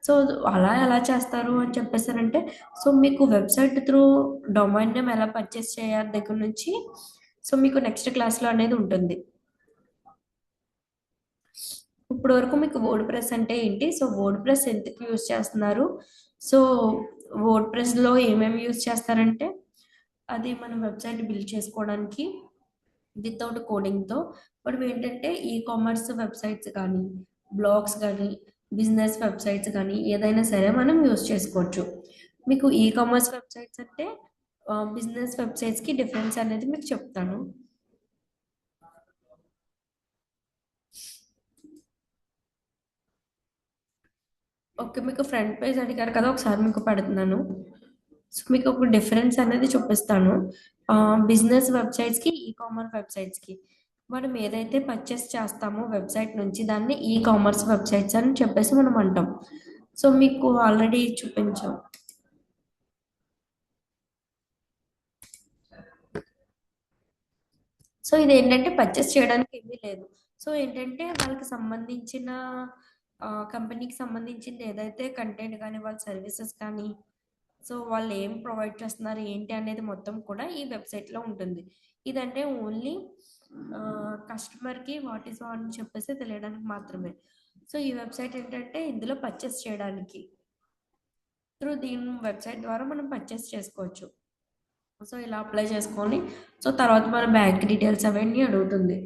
సో అలా ఎలా చేస్తారు అని చెప్పేసారంటే, సో మీకు వెబ్సైట్ త్రూ డొమైన్ నేమ్ ఎలా పర్చేస్ చేయాలి దగ్గర నుంచి సో మీకు నెక్స్ట్ క్లాస్లో అనేది ఉంటుంది. ఇప్పుడు వరకు మీకు వర్డ్ ప్రెస్ అంటే ఏంటి, సో వర్డ్ ప్రెస్ ఎందుకు యూజ్ చేస్తున్నారు, సో వర్డ్ ప్రెస్లో ఏమేమి యూజ్ చేస్తారంటే అది మనం వెబ్సైట్ బిల్డ్ చేసుకోవడానికి వితౌట్ కోడింగ్తో. మనం ఏంటంటే ఈ కామర్స్ వెబ్సైట్స్ కానీ బ్లాగ్స్ కానీ బిజినెస్ వెబ్సైట్స్ కానీ ఏదైనా సరే మనం యూజ్ చేసుకోవచ్చు. మీకు ఈ కామర్స్ వెబ్సైట్స్ అంటే బిజినెస్ వెబ్సైట్స్కి డిఫరెన్స్ అనేది మీకు చెప్తాను. ఓకే, మీకు ఫ్రంట్ పేజ్ అడిగారు కదా, ఒకసారి మీకు పెడుతున్నాను. సో మీకు ఒక డిఫరెన్స్ అనేది చూపిస్తాను. బిజినెస్ వెబ్సైట్స్కి ఈ కామర్స్ వెబ్సైట్స్కి మనం ఏదైతే పర్చేస్ చేస్తామో వెబ్సైట్ నుంచి దాన్ని ఈ కామర్స్ వెబ్సైట్స్ అని చెప్పేసి మనం అంటాం. సో మీకు ఆల్రెడీ చూపించాం. సో ఇది ఏంటంటే పర్చేస్ చేయడానికి ఏమీ లేదు. సో ఏంటంటే వాళ్ళకి సంబంధించిన కంపెనీకి సంబంధించింది ఏదైతే కంటెంట్ కానీ వాళ్ళ సర్వీసెస్ కానీ సో వాళ్ళు ఏం ప్రొవైడ్ చేస్తున్నారు ఏంటి అనేది మొత్తం కూడా ఈ వెబ్సైట్లో ఉంటుంది. ఇదంటే ఓన్లీ కస్టమర్కి వాట్ ఈస్ వాట్ అని చెప్పేసి తెలియడానికి మాత్రమే. సో ఈ వెబ్సైట్ ఏంటంటే ఇందులో పర్చేస్ చేయడానికి త్రూ దీని వెబ్సైట్ ద్వారా మనం పర్చేస్ చేసుకోవచ్చు. సో ఇలా అప్లై చేసుకొని సో తర్వాత మన బ్యాంక్ డీటెయిల్స్ అవన్నీ అడుగుతుంది.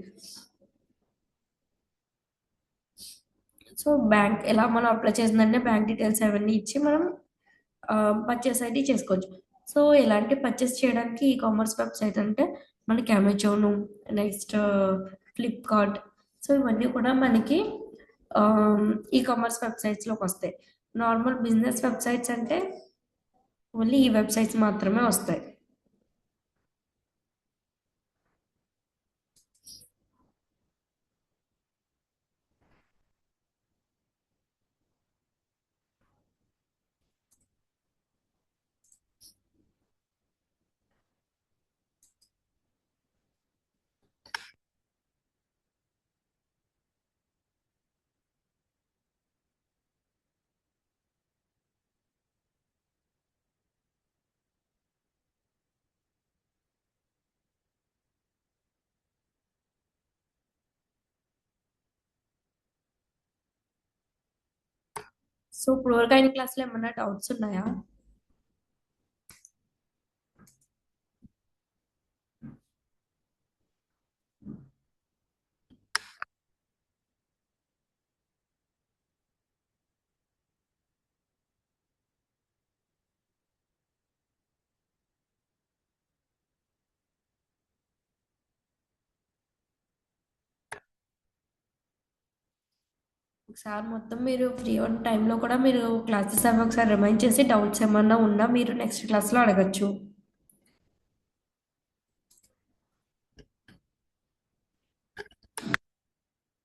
సో బ్యాంక్ ఎలా మనం అప్లై చేసిందంటే బ్యాంక్ డీటెయిల్స్ అవన్నీ ఇచ్చి మనం పర్చేస్ అయితే చేసుకోవచ్చు. సో ఎలాంటి పర్చేస్ చేయడానికి ఈ కామర్స్ వెబ్సైట్ అంటే మనకి అమెజాను నెక్స్ట్ ఫ్లిప్కార్ట్, సో ఇవన్నీ కూడా మనకి ఈ కామర్స్ వెబ్సైట్స్లోకి వస్తాయి. నార్మల్ బిజినెస్ వెబ్సైట్స్ అంటే ఓన్లీ ఈ వెబ్సైట్స్ మాత్రమే వస్తాయి. సో ఇప్పుడు వరకు అయిన క్లాస్లో ఏమన్నా డౌట్స్ ఉన్నాయా? ఒకసారి మొత్తం మీరు ఫ్రీ ఉన్న టైంలో కూడా మీరు క్లాసెస్ అవి ఒకసారి రిమైండ్ చేసి డౌట్స్ ఏమన్నా ఉన్నా మీరు నెక్స్ట్ క్లాస్లో అడగచ్చు.